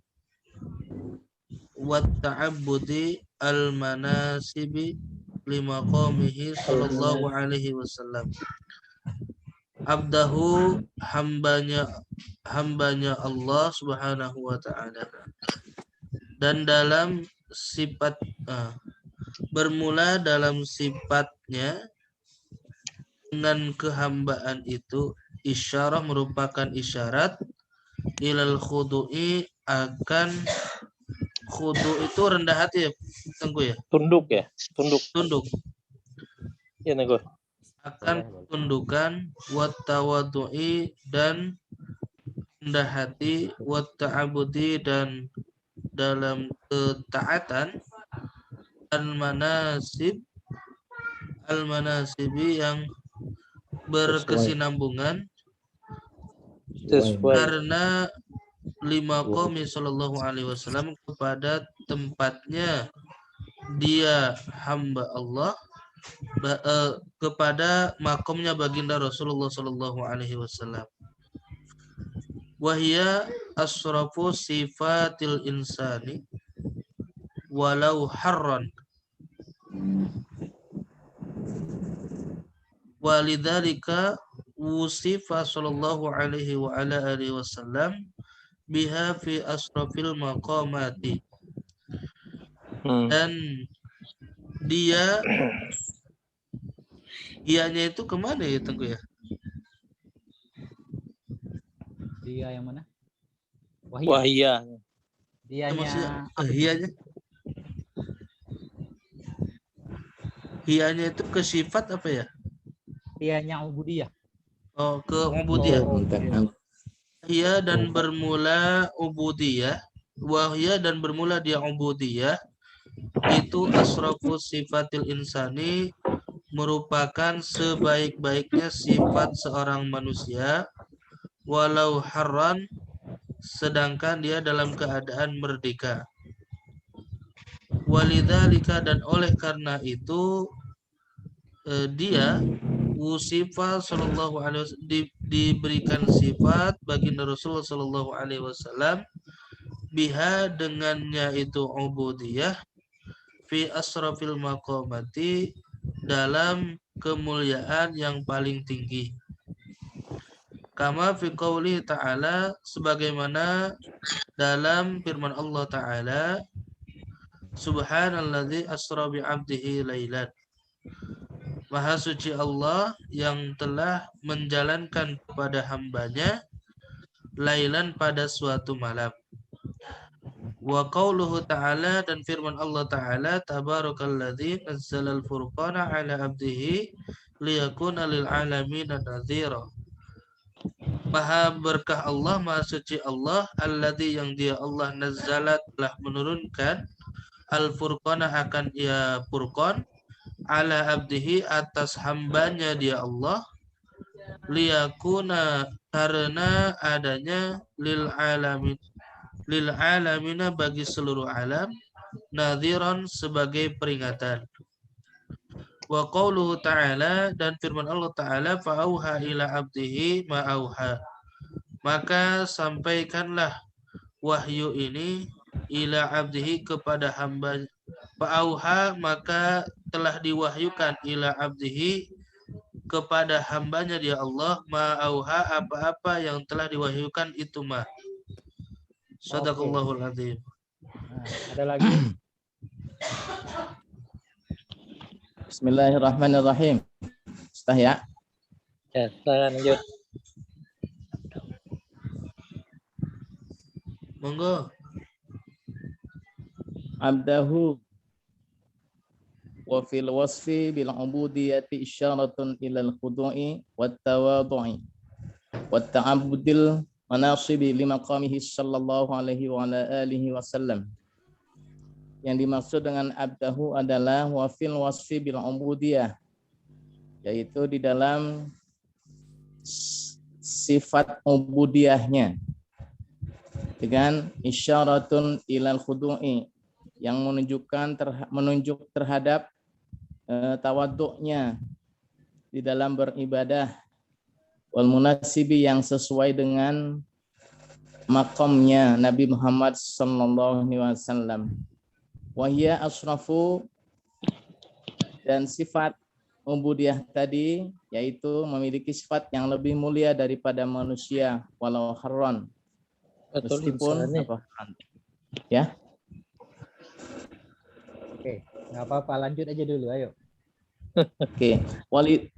wat ta'abbudi al manasibi lima qawmihi sallallahu alaihi wasallam. Abdahu hambanya Allah subhanahu wa ta'ala, dan dalam sifat bermula dalam sifatnya dengan kehambaan itu isyarah merupakan isyarat ilal khudu'i akan khudu' itu rendah hati ya Tengku ya? Tunduk ya? Tunduk. Ya Tengku. Akan tundukan wat tawadu'i dan rendah hati wat ta'abudi dan dalam ketaatan al-manasibi yang berkesinambungan karena lima qaumi sallallahu alaihi wasallam kepada tempatnya dia hamba Allah kepada makomnya baginda Rasulullah sallallahu alaihi wasallam. Wahia asrafu sifatil insani walau harran walidzalika wusifa sallallahu alaihi wa ala alihi wasallam biha fi asrafil maqamati. Dan dianya itu kemana ya Tengku ya? Dia yang mana? Wahia. Dianya. Hianya itu ke sifat apa ya? Dianya ubudiyah. Oh, ke ubudiyah. Hiya dan bermula ubudiyah. Wahia dan bermula dia ubudiyah. Itu asrafu sifatil insani, merupakan sebaik-baiknya sifat seorang manusia, walau harran, sedangkan dia dalam keadaan merdeka. Walidzalika, dan oleh karena itu dia wusifa sallallahu alaihi wasallam, diberikan sifat baginda Rasulullah sallallahu alaihi wasallam biha, dengannya itu ubudiyah, fi asrafil maqamati, dalam kemuliaan yang paling tinggi. Kama fi qawlihi ta'ala, sebagaimana dalam firman Allah Ta'ala, Subhanalladzi asra bi'abdihi lailan. Maha suci Allah yang telah menjalankan kepada hambanya lailan pada suatu malam. Wa qauluhu ta'ala, dan firman Allah Ta'ala, Tabarakalladzi nazzalal furqana ala abdihi liyakuna lil alamina nadhira. Maha berkah Allah, maha suci Allah, alladzi yang dia Allah nazzala telah menurunkan al-furqana akan ia furqan ala abdihi atas hambanya dia Allah, liyakuna karena adanya lil alamina bagi seluruh alam, nadhiran sebagai peringatan. Wa qauluhu ta'ala, dan firman Allah Ta'ala, fa'auha ila abdihi ma'auha. Maka sampaikanlah wahyu ini ila abdihi kepada hamba. Fa'auha, maka telah diwahyukan ila abdihi kepada hambanya dia Allah, ma'auha, apa-apa yang telah diwahyukan itu mah. Shadaqallahul adzim. Ada lagi? Bismillahirrahmanirrahim. Ustaz ya. Ya, lanjut. Monggo. Abdahu wa fil wasfi bil ubudiyyati isyaratun ilal khudu'i wat tawadhu'i wat ta'abbudil manasibi li maqamihi sallallahu alaihi wa ala alihi wasallam. Yang dimaksud dengan abdahu adalah wa fil wasfi bil ubudiyah, yaitu di dalam sifat ubudiyahnya dengan isyaratun ilal khudu'i, yang menunjuk terhadap tawaduknya di dalam beribadah, wal munasibi, yang sesuai dengan makamnya Nabi Muhammad sallallahu alaihi wasallam. Wahya asrafu, dan sifat ubudiyah tadi yaitu memiliki sifat yang lebih mulia daripada manusia, walau harron, meskipun apa, ya. Oke, nggak apa-apa, lanjut aja dulu, ayo. Oke,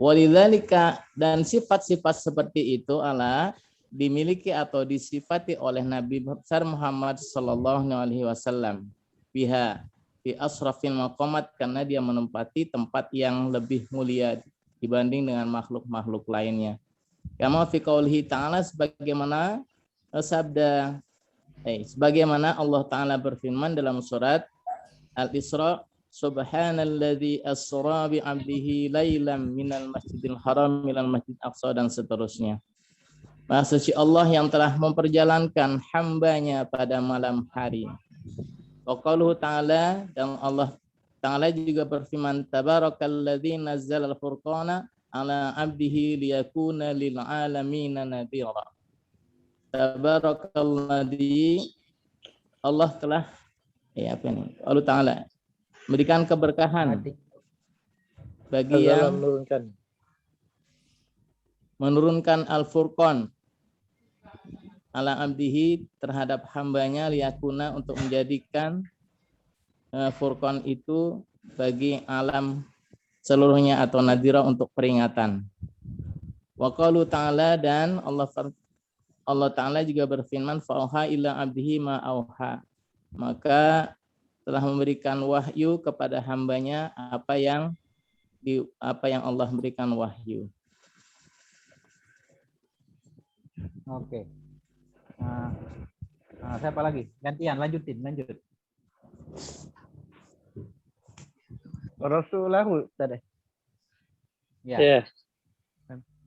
walidzalika, dan sifat-sifat seperti itu adalah dimiliki atau disifati oleh Nabi besar Muhammad sallallahu alaihi wasallam biha fi asrafil maqamat, karena dia menempati tempat yang lebih mulia dibanding dengan makhluk-makhluk lainnya. Kama fi qaulihi ta'ala, sebagaimana sabda sebagaimana Allah Ta'ala berfirman dalam surat Al-Isra, Subhanalladzi asra bi 'abdihi lailan minal masjidil haram ilal masjidil aqsa, dan seterusnya. Maha suci Allah yang telah memperjalankan hambanya pada malam hari. Wa qauluhu ta'ala, dan Allah Ta'ala juga berfirman, Tabarakalladzi nazzala al-furqana ala 'abdihi liyakuna lil 'alamina nadhira. Tabarakalladzi, Allah telah Allah Ta'ala memberikan keberkahan bagi yang menurunkan Al-Furqan ala abdihi terhadap hambanya, liyakuna, untuk menjadikan Furqan itu bagi alam seluruhnya, atau nadhira, untuk peringatan. Wa qalu ta'ala, dan Allah Ta'ala juga berfirman, fa'auha ila abdihi ma auha, maka telah memberikan wahyu kepada hambanya apa yang Allah berikan wahyu. Oke. Siapa lagi? Gantian, lanjut. Rasulahu tadi. Ya. Ya.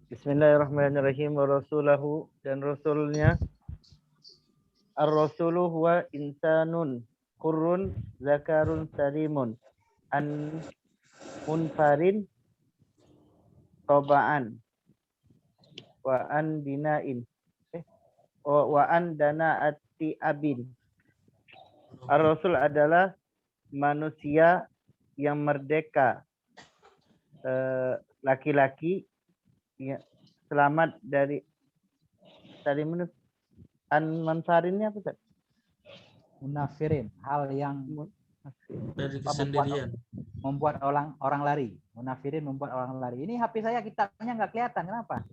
Bismillahirrahmanirrahim. Rasulahu, dan rasulnya. Ar-rasulu huwa insanun qurrun zakarun salimun an munfarin tabaan wa an bina'in wa an dana'ati abin. Ar-rasul adalah manusia yang merdeka, laki-laki, selamat dari Salimun Manfarinnya apa, Ustaz? Munafirin, hal yang Dari kesendirian. membuat orang lari. Munafirin membuat orang lari. Ini HP saya kitabnya nggak kelihatan, kenapa?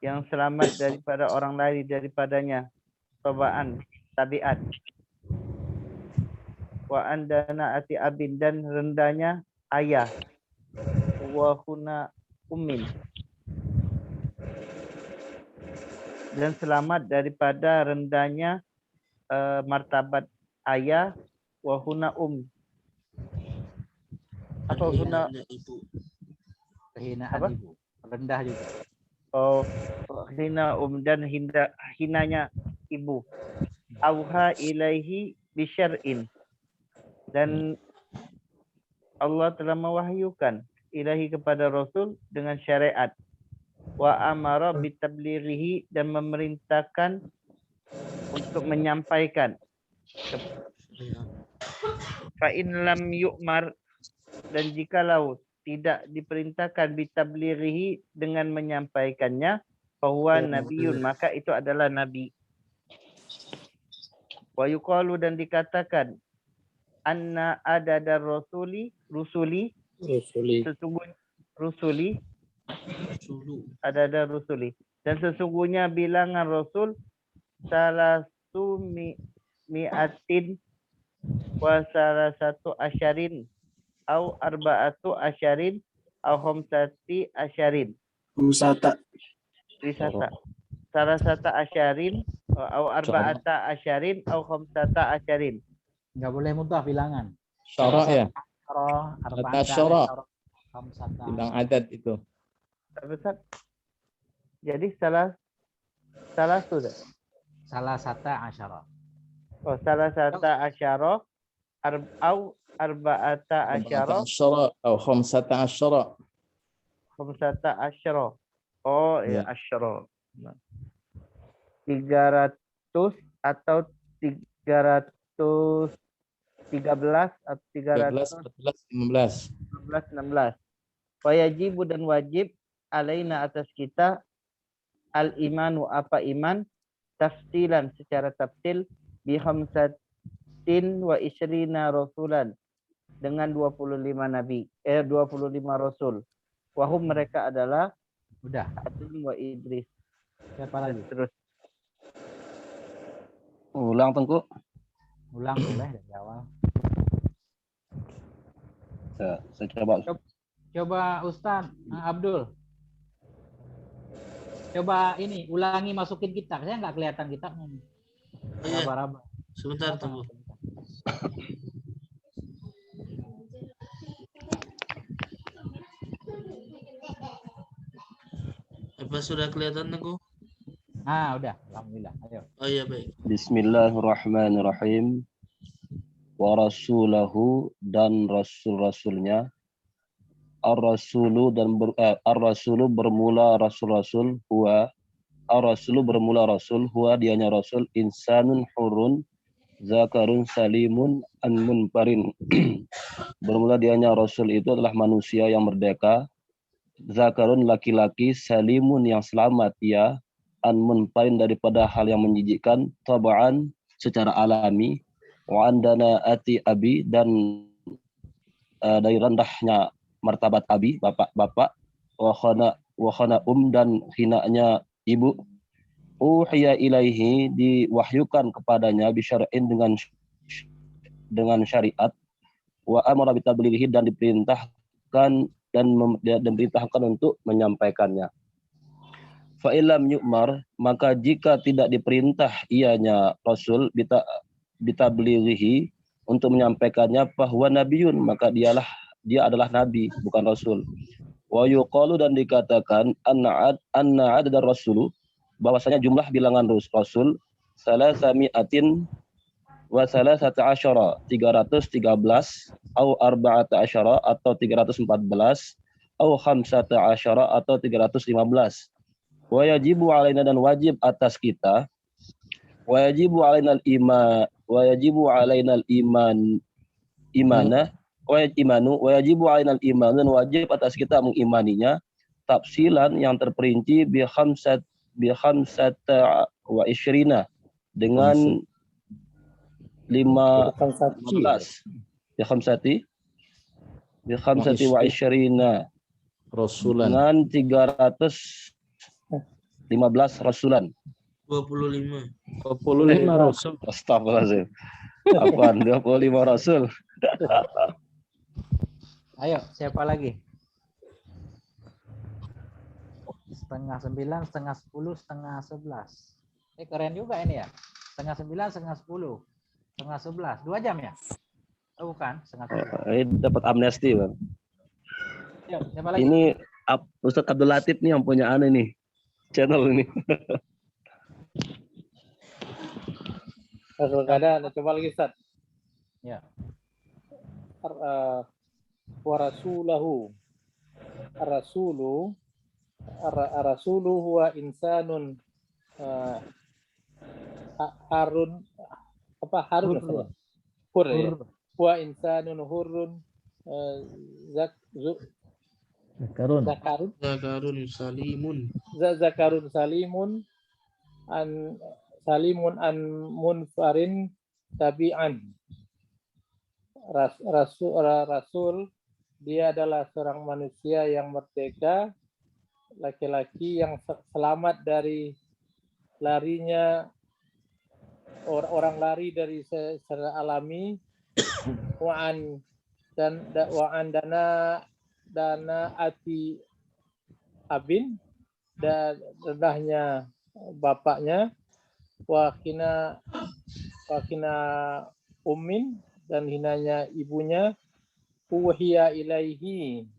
Yang selamat daripada orang lari daripadanya, cobaan tabiat. Wa andana ati abin, dan rendahnya ayah. Wa huna ummin, dan selamat daripada rendahnya martabat ayah. Wa huna apa huna? Kehinaan Apa? ibu, rendah juga. Oh, hina dan hinanya ibu. Auha ilaihi bisyar'in, dan Allah telah mewahyukan ilahi kepada Rasul dengan syariat. Wa amara bitablighihi, dan memerintahkan untuk menyampaikan. Fa in lam yu'mar, dan jikalau tidak diperintahkan bitablighihi, dengan menyampaikannya, bahwa nabiyyun, maka itu adalah nabi. Wa yuqalu, dan dikatakan, anna adadar rusuli sesungguhnya rusuli adadar rusuli, dan sesungguhnya bilangan rasul salasu mi'atin wa salasatu asyarin au arba'atu asyarin au khamsati asyarin. Musata. Risata. Salasata asyarin au arba'ata asyarin au khamsata asyarin. Nggak boleh mudah bilangan. Syara ya. Arba'ata Syara. khamsata. Bilang adat itu. Ustaz. Jadi salah sudah. Salah sata asyara. Oh, salah sata asyara au arba'ata asyara Atau khamsata asyara. khamsata asyara. Oh, ya, asyara. 300 atau 313 atau 13, 14, 15. 16. Wajibu, dan wajib alaina atas kita al-imanu apa iman, tafsilan secara tafsil, bi khamsatin wa isyrina rasulan, dengan 25 nabi 25 rasul. Wahum, mereka adalah Udah. Adam wa Idris. Siapa lagi? Terus Ulang, Tengku. Ulang boleh dari awal. Saya coba. Coba Ustaz Abdul. Coba ini ulangi, masukin kitab. Saya nggak kelihatan kitabnya. Iya. Raba-raba. Sebentar tunggu. Apa sudah kelihatan Tengku? Ah, udah. Alhamdulillah. Ayo. Oh iya, baik. Bismillahirrahmanirrahim. Wa rasulahu, dan rasul-rasulnya. Ar-rasulu, dan ar-rasulu bermula rasul-rasul, huwa ar-rasulu bermula rasul, huwa dianya rasul, insanun hurun zakarun salimun an munfarin. Bermula dianya rasul itu adalah manusia yang merdeka, zakarun laki-laki, salimun yang selamat ya, an munfarin daripada hal yang menjijikkan, taba'an secara alami, wa andana ati abi, dan dari rendahnya martabat abi, bapak-bapak, wa khana dan hinanya ibu, uhiya ilaihi, diwahyukan kepadanya, bisyar'in dengan syariat, wa amara bitablighihi, dan diperintahkan dan diperintahkan untuk menyampaikannya. Fa illam yu'mar, maka jika tidak diperintah ianya rasul bitablighihi, untuk menyampaikannya, bahwa nabiyyun, maka dia adalah nabi, bukan rasul. Wa yuqalu, dan dikatakan anna adadar rasulu, bahwasanya jumlah bilangan rasul salasami'atin wa salasata asyara, 313, au arba'ata asyara, atau 314, au khamsata asyara, atau 315. Wa yajibu alaina, dan wajib atas kita, wa yajibu alainal iman, wa yajibu alainal imana, wa yajibu 'alainal iman, dan wajib atas kita mengimaninya tafsilan yang terperinci bi khamsata wa isyrina dengan 15 bi khamsati wa isyrina Rasulan. dengan 315 rasulan. 25. 25 rasul. Astagfirullahaladzim. Apaan 25 rasul? Ayo, siapa lagi? 8:30, 9:30, 10, 10:30, 11. Keren juga ini ya. 8:30, 9:30, 10, 11. 2 jam ya? Oh, bukan, 9:30. Ini dapat amnesti, Bang. Ayo, siapa lagi? Ini Ustadz Abdul Latif nih yang punya aneh nih. Channel ini. Kalau nggak ada, coba lagi Ustaz. Ya. Wa rasulahu. Ar-rasulu huwa insanun harun harun hur ya. Huwa insanun hurrun Zakarun salimun an munfarin tabi'an. Rasul dia adalah seorang manusia yang merdeka, laki-laki yang selamat dari larinya orang lari dari secara alami, wa'an dana ati abin, dan rendahnya bapaknya, wakina ummin, dan hinanya ibunya, uhiya ilaihi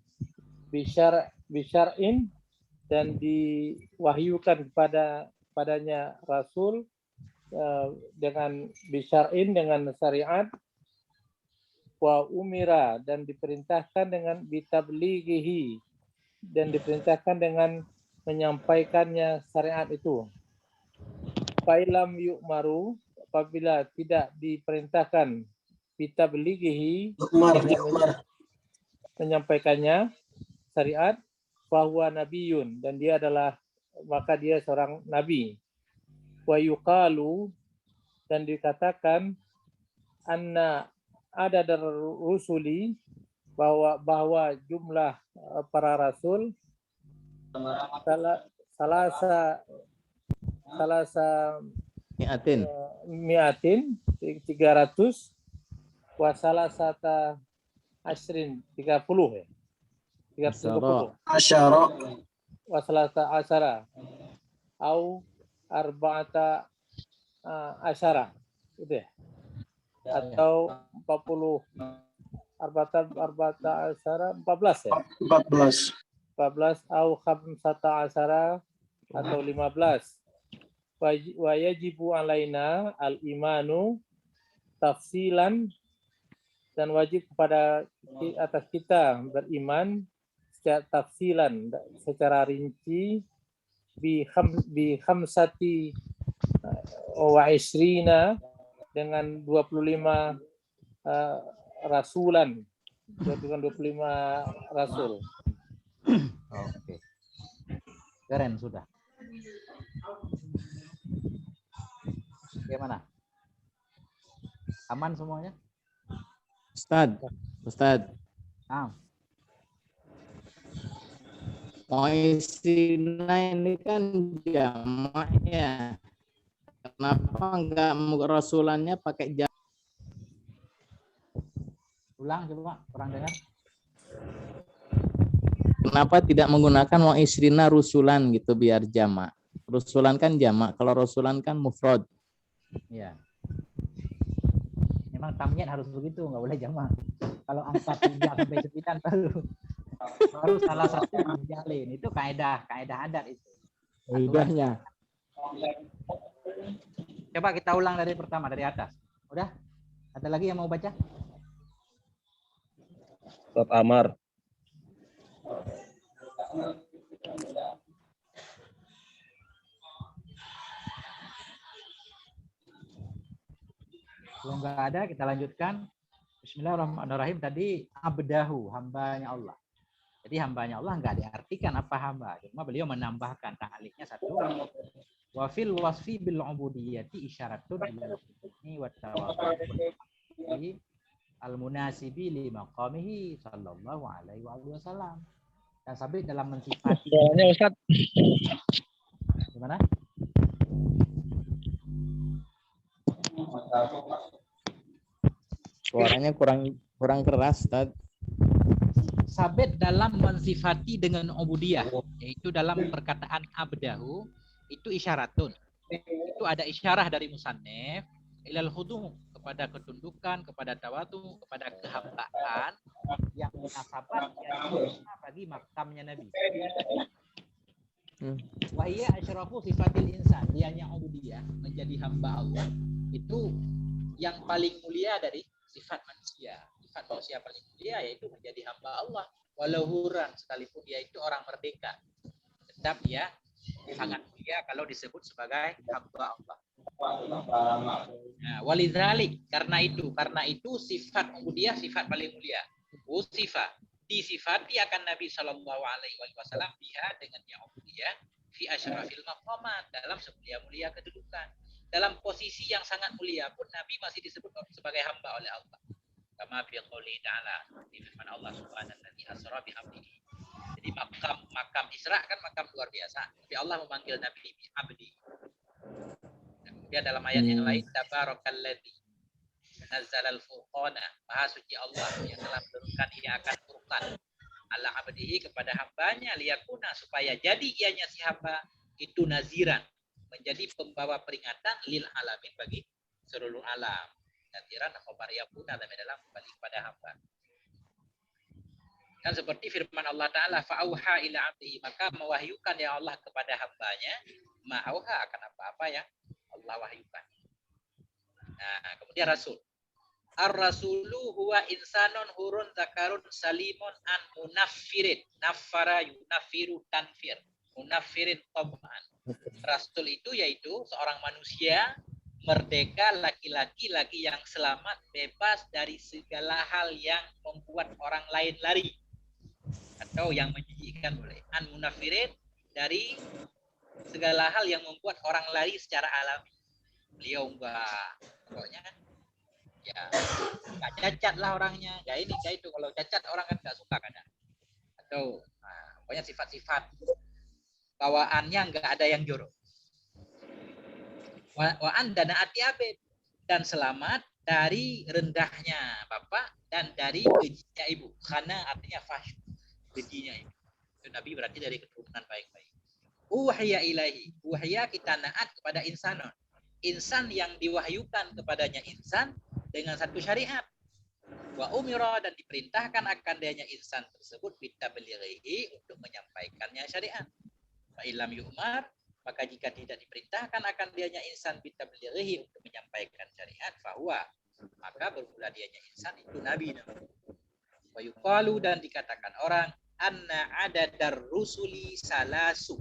bisyar'in, dan diwahyukan padanya Rasul dengan bisyar'in, dengan syariat, wa umira, dan diperintahkan dengan bitablighihi, dan diperintahkan dengan menyampaikannya syariat itu. Failam yu'maru, apabila tidak diperintahkan bitablighihi, menyampaikannya syariat, fahuwa nabiyun, dan dia adalah, maka dia seorang nabi. Wa yuqalu, dan dikatakan, anna ada rusuli, bahwa jumlah para rasul salasa miatin 300, wa salasata asrin 30 ya. 30 Asyara. Wa salasa asara au arba'ata asyara, gitu ya, atau 40 arba'ata asyara 14 ya, 14 au khamsata asyara, atau 15. Wa yajibu alaina al-imanu tafsilan, dan wajib kepada atas kita beriman secara tafsilan, secara rinci, bi khamsati wa isrina, dengan 25 rasulan, dengan 25 rasul. Oke. Keren sudah. Bagaimana? Aman semuanya? Ustad. Moisina ini kan jamak ya. Kenapa enggak rasulannya pakai jamak? Ulang coba, kurang dengar. Kenapa tidak menggunakan moisrina rusulan gitu biar jamak? Rusulan kan jamak, kalau rasulan kan mufrad. Iya. Memang tamyiz harus begitu, nggak boleh jamak. Kalau angka 3 sampai 9 baru salah satu menjalin. Itu kaidah adat itu. Kaidahnya. Coba kita ulang dari pertama, dari atas. Udah? Ada lagi yang mau baca? Surat Amar. Kalau nggak ada, kita lanjutkan. Bismillahirrahmanirrahim tadi abdahu, hambanya Allah. Jadi hambanya Allah nggak diartikan apa hamba, cuma beliau menambahkan ta'aliknya satu. Wa fil wasfi bil ubudiyyati isyaratun ila al-hukmi wa tawaddu'i al-munasibi li maqamihi sallallahu alaihi wasallam. Dan sampai dalam mensifati Ustaz. Gimana? Suaranya kurang keras, Ustaz. Sabit dalam mensifati dengan ubudiyah, yaitu dalam perkataan abdahu, itu isyaratun. Itu ada isyarah dari musannif ilal khudu, kepada ketundukan, kepada tawadu, kepada kehambaan yang munasabat bagi makamnya Nabi. Wahia asyrafu sifatil insan, dianya ubudiyah, menjadi hamba Allah, itu yang paling mulia dari sifat manusia. Sifat manusia paling mulia yaitu menjadi hamba Allah. Walau huran, sekalipun dia itu orang merdeka, tetap dia sangat mulia kalau disebut sebagai hamba Allah. Nah, walidzalik, karena itu sifat ubudiyah sifat paling mulia. Sifat disifati akan Nabi Shallallahu Alaihi Wasallam dia dengan yang ubudiyah fi asyrafil maqamat, dalam semulia-mulia kedudukan. Dalam posisi yang sangat mulia pun Nabi masih disebut sebagai hamba oleh Allah. Kama fi qouli ta'ala, di firman Allah Subhanahu wa asra bi abdihi. Jadi makam Isra kan makam luar biasa. Tapi Allah memanggil Nabi bi abdi. Kemudian dalam ayat yang lain, tabarakalladzi nazzalal furqana, maha suci Allah yang telah menurunkan ia akan Furqan ala abdihi, kepada hambanya, liyakuna, supaya jadi ianya si hamba itu naziran, menjadi pembawa peringatan lil alamin, bagi seluruh alam. Naziran khabar yakuna dalam kembali kepada hamba. Dan seperti firman Allah Ta'ala, fa'auha ila abdihi, maka mewahyukan ya Allah kepada hambanya, ma'auha, akan apa-apa ya Allah wahyukan. Nah, kemudian Rasul. Ar-rasulu huwa insanun hurun zakarun salimun an munaffirin. Naffara yunafiru tanfir. Munaffirin tab'an. Rasul itu yaitu seorang manusia merdeka, laki-laki yang selamat, bebas dari segala hal yang membuat orang lain lari atau yang menjijikkan boleh. An munafirin, dari segala hal yang membuat orang lari secara alami. Beliau pokoknya ya nggak cacat lah orangnya, nggak ini nggak itu. Kalau cacat orang kan nggak suka kadang. Atau pokoknya sifat-sifat bawaannya nggak ada yang jorok. Wa andana atiabid, dan selamat dari rendahnya bapak dan dari kejinya ibu. Karena artinya fahsy, kejinya ibu. Itu Nabi berarti dari keturunan baik-baik. Uhya ilahi, uhya, kita naat kepada insanon. Insan yang diwahyukan kepadanya insan dengan satu syariat. Wa umira, dan diperintahkan akan dianya insan tersebut bitabelighi, untuk menyampaikannya syariat. Fa ilam yu'mar, maka jika tidak diperintahkan akan dianya insan bitabelighi, untuk menyampaikan syariat, fahuwa, maka bermula dianya insan itu nabi. Wa yuqalu, dan dikatakan orang, anna adadar rusuli salasu,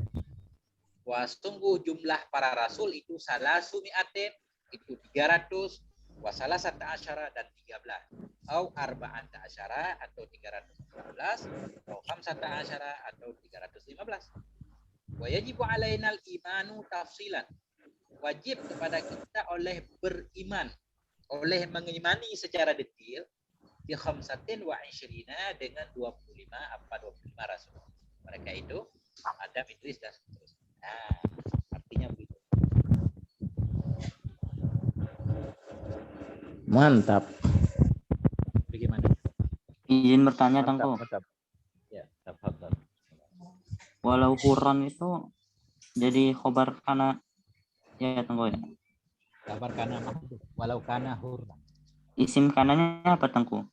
sungguh jumlah para rasul itu salasu mi'atin, itu 300, wa salasata asyara, dan 13, au arba'ata asyara, atau 314, atau khamsata asyara, atau 315. Wa yajibu alainal imanu tafsilan, wajib kepada kita oleh beriman, oleh mengimani secara detail bi khamsatin wa isyrina, dengan 25 rasul. Mereka itu Adam, Idris, dan seterusnya. Nah, artinya begitu. Mantap. Bagaimana? Izin bertanya, Tangko. Ya, tafadhal. Walau huron itu jadi khobar kana, ya Tangko ya. Kabar kana mahdhuf, walau kana hurran. Isim kanannya apa, Tangko?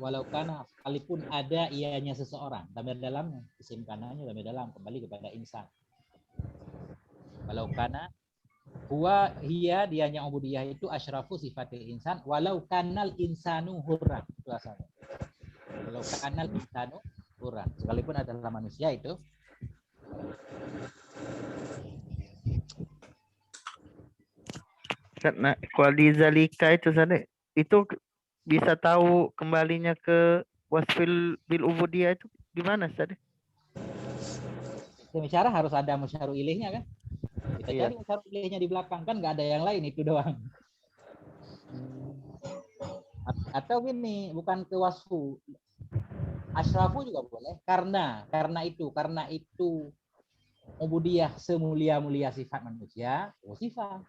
Walau kana, sekalipun ada ianya seseorang, damir dalamnya, isim kanannya damir dalam, kembali kepada insan. Walau kana, huwa hiya, dianya ubudiyah itu asyrafu sifatil insan, walau kanal insanu hurran, itu asalnya. Walau kanal insanu hurran, sekalipun adalah manusia itu. Karena kuali zalika itu sana, itu bisa tahu kembalinya ke wasfil bil ubudiyah itu gimana Ustaz? Bicara harus ada musyaru ilihnya kan? Kita Iya. cari musyaru ilihnya di belakang kan nggak ada yang lain itu doang. Atau gini, bukan ke wasfu. Asyrafu juga boleh karena itu ubudiyah semulia-mulia sifat manusia, sifat.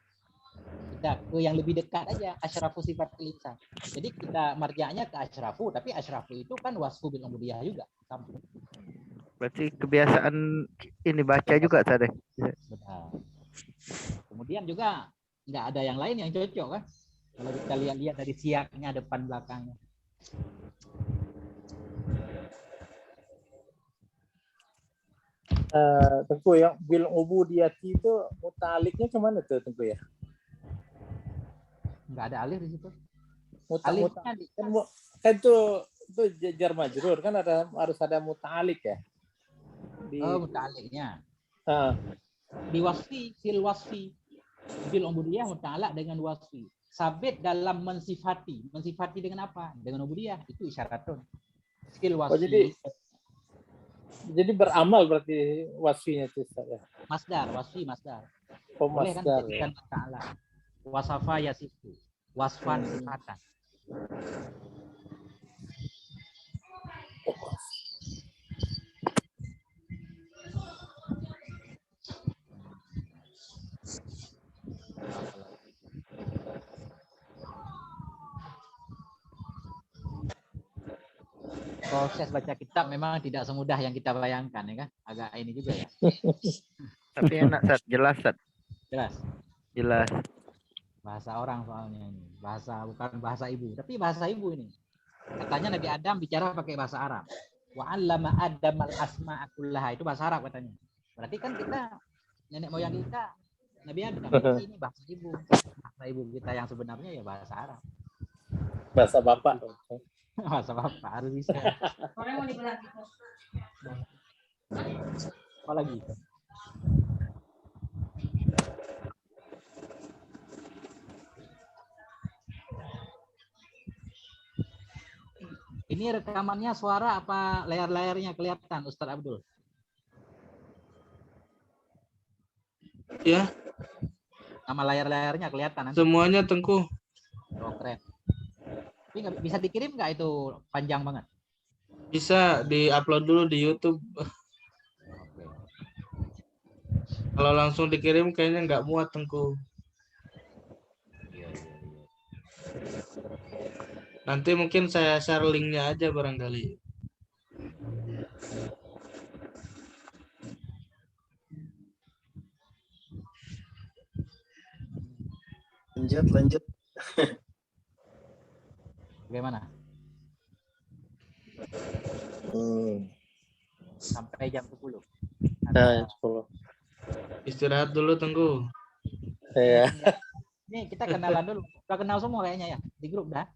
Kita ke yang lebih dekat aja, asyrafu sifat lisan. Jadi kita marja'nya ke asyrafu, tapi asyrafu itu kan wasfu bil ubudiyah juga. Sama. Berarti kebiasaan ini baca juga tadi. Benar. Kemudian juga nggak ada yang lain yang cocok kan? Kalau kita lihat dari siaknya depan belakangnya. Tengku yang bil ubudiyati itu mutaliknya kemana tuh Tengku ya? Nggak ada alif di situ. Kan itu jar majrur kan harus ada mutalik ya. Mutaliknya. Di wasfi, fil wasfi. Bil ubudiyah muta'alaq dengan wasfi. Sabit dalam mensifati. Mensifati dengan apa? Dengan ubudiyah. Itu isyaratun. Skill wasfi. Jadi beramal berarti wasfinya itu ya. Masdar, wasfi masdar. Oh, boleh masdar, kan dijadikan muta'alaq. Wasafa yasifu. Wasfan sifatan. Proses baca kitab memang tidak semudah yang kita bayangkan ya kan, agak ini juga ya. Tapi enak Ustaz, jelas Ustaz. Jelas. Bahasa orang soalnya ini, bukan bahasa ibu, tapi bahasa ibu ini. Katanya Nabi Adam bicara pakai bahasa Arab. Wa 'allama Adam al-asma'a kullaha, itu bahasa Arab katanya. Berarti kan kita nenek moyang kita Nabi Adam ini bahasa ibu. Bahasa ibu kita yang sebenarnya ya bahasa Arab. Bahasa bapak. Bahasa bapak harus bisa. Orang mau dibilang gitu. Apa lagi? Ini rekamannya suara apa layar-layarnya kelihatan Ustaz Abdul? Ya. Nama layar-layarnya kelihatan nanti. Semuanya Tengku. Oh, keren. Tapi bisa dikirim nggak itu panjang banget? Bisa di-upload dulu di YouTube. Kalau langsung dikirim kayaknya nggak muat Tengku. Nanti mungkin saya share linknya aja barangkali. Lanjut. Bagaimana? Sampai jam 10. Nah, 10. Istirahat dulu Tengku. Iya. Ini kita kenalan dulu. Udah kenal semua kayaknya ya di grup dah.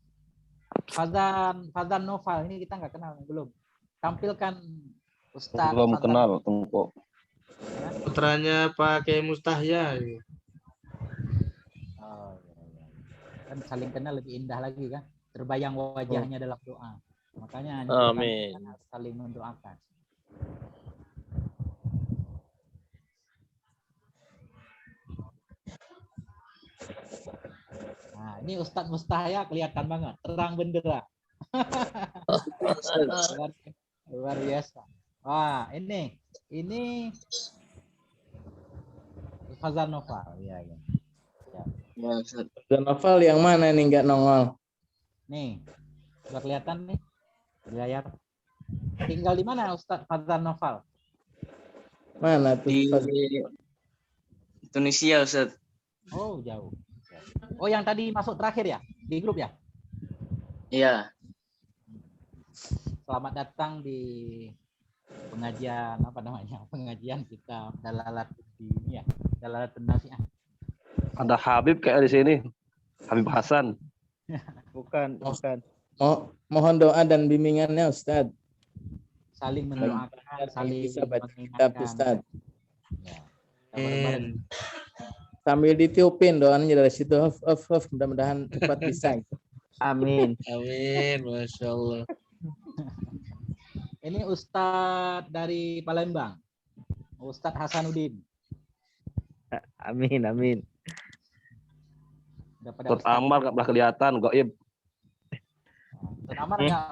Fazan Noval ini kita nggak kenal belum. Tampilkan Ustaz. Belum kenal Tengku. Putranya Pak Kiai Mustahya. Oh, iya. Kan saling kenal lebih indah lagi kan. Terbayang wajahnya dalam doa. Makanya Amin. harus saling mendoakan. Nah, ini Ustadz Mustahya kelihatan banget, terang benderang. Luar biasa. Wah, ini Fazan Noval, ya. Fazan Noval yang mana nih nggak nongol? Nih, sudah kelihatan nih di layar. Tinggal di mana Ustadz Fazan Noval? Mana tuh? Di Tunisia Ustadz. Oh, jauh. Oh, yang tadi masuk terakhir ya di grup ya? Iya. Selamat datang di pengajian apa namanya? Pengajian kita Dalalat ini ya, Dalalat Nasiah. Ada Habib kayak di sini. Habib Hasan. Bukan. Mohon doa dan bimbingannya Ustadz. Saling mendoakan, saling bisa baca kitab Ustadz. Ya. Sambil ditiupin doanya dari situ, mudah-mudahan cepat bisa. Amin. Amin, masya Allah. Ini Ustadz dari Palembang, Ustadz Hasanuddin. Amin, amin. Udah pada Ustaz Amar nggak pernah kelihatan, goib. Ustadz Amar nggak,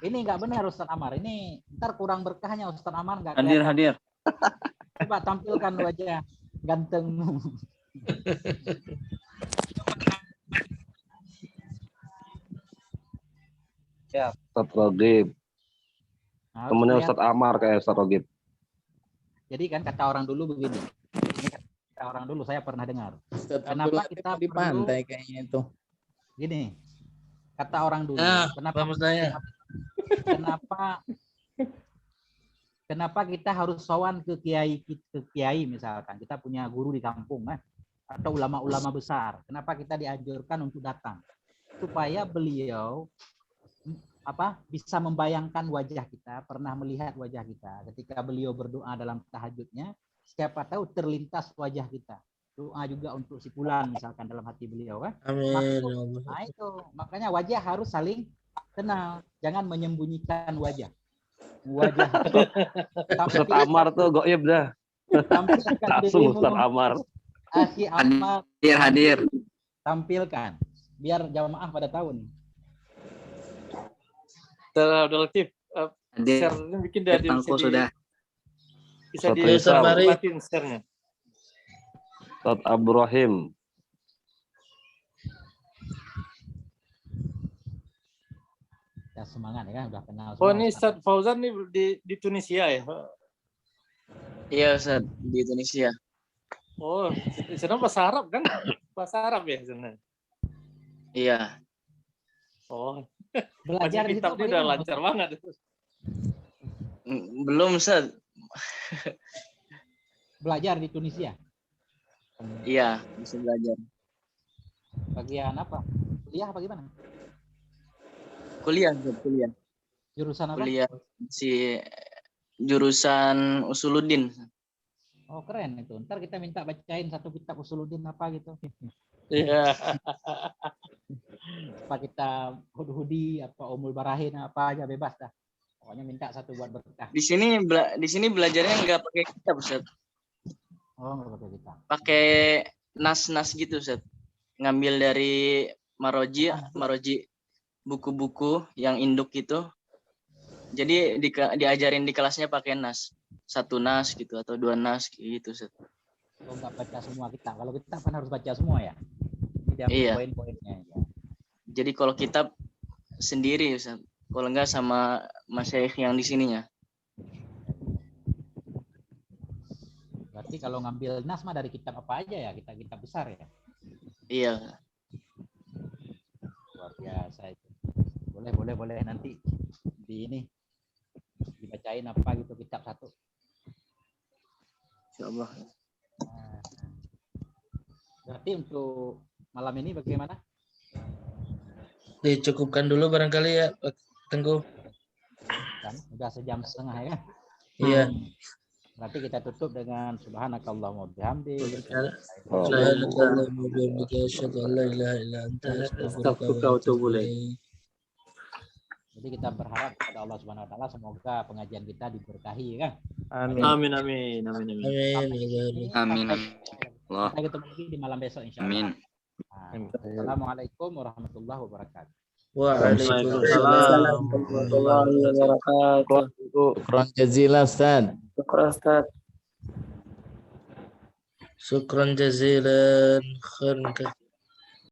ini nggak benar Ustadz Amar. Ini ntar kurang berkahnya Ustadz Amar nggak Hadir, kelihatan. hadir. Coba tampilkan wajah ganteng. Ya, Ustaz Rogib. Nah, Temennya lihat. Ustaz Amar kayak Ustaz Rogib. Jadi kan kata orang dulu begini. Ini kata orang dulu saya pernah dengar. Ustaz Kenapa Abdullah kita di perlu pantai kayaknya itu. gini? Kata orang dulu. Nah, Kenapa? Pak saya. Kenapa kita harus sowan ke kiai misalkan kita punya guru di kampung kan atau ulama-ulama besar. Kenapa kita dianjurkan untuk datang? Supaya beliau bisa membayangkan wajah kita, pernah melihat wajah kita. Ketika beliau berdoa dalam tahajudnya, siapa tahu terlintas wajah kita. Doa juga untuk si fulan misalkan dalam hati beliau kan. Amin. Nah itu makanya wajah harus saling kenal, jangan menyembunyikan wajah. Ustaz Amar tuh goib dah. Langsung Ustaz Amar. Akhi Amar Hadir. tampilkan biar jamaah pada tahu nih. Abdul Latif, Hadir. share-nya bikin dari Tangko sudah. bisa Ustaz Mari. dibuatin share-nya. Ustaz Abdurrahim. Ya semangat ya kan udah kenal. Oh semua, ini Ustaz. Ustaz Fauzan nih di Tunisia ya? Iya Ustaz, di Indonesia. Oh, di sana bahasa Arab kan? Bahasa Arab ya sana. Iya. Oh, Belajar baca di situ kitabnya udah bagaimana, lancar banget. Belum Ustaz. Belajar di Tunisia. Iya, bisa belajar. Bagian apa? Kuliah apa gimana? Kuliah, Ustaz, kuliah. Jurusan apa? Kuliah jurusan Usuluddin. Oh keren itu. Ntar kita minta bacain satu kitab Usuluddin apa gitu. Iya. Apa kita hudi apa Umul Barahin apa aja bebas dah. Pokoknya minta satu buat berkah. Di sini belajarnya nggak pakai kitab, Ustaz. Oh nggak pakai kitab. Pakai nas-nas gitu, Ustaz. Ngambil dari maroji buku-buku yang induk itu. Jadi diajarin di kelasnya pakai nas. Satu nas gitu atau dua nas gitu, Ustaz. Oh nggak baca semua kitab. Kalau kitab kan harus baca semua ya. Iya. Poin-poinnya ya. Jadi kalau kitab sendiri, Ustaz. Kalau enggak sama masyaikh yang di sininya. Berarti kalau ngambil nas mah dari kitab apa aja ya? Kitab besar ya. Iya. Luar biasa itu. Boleh nanti di ini dibacain apa gitu kitab satu. Insyaallah. Nah, berarti untuk malam ini bagaimana? Dicukupkan dulu barangkali ya, Pak Tengku. Kan udah sejam setengah ya. Iya. Berarti kita tutup dengan subhanakallahumma wa bihamdik. Subhanakallahumma wa bihamdika asyhadu an la ilaha illa anta astaghfiruka wa atubu ilaik. Jadi kita berharap kepada Allah Subhanahu wa taala semoga pengajian kita diberkahi ya kan. Amin. Amin. Amin. Allah. Kita ketemu lagi di malam besok insyaallah. Amin. Nah, Assalamualaikum warahmatullahi wabarakatuh. Waalaikumsalam warahmatullahi wabarakatuh. Syukran jazilan, Ustaz. Syukran jazilan. Khairan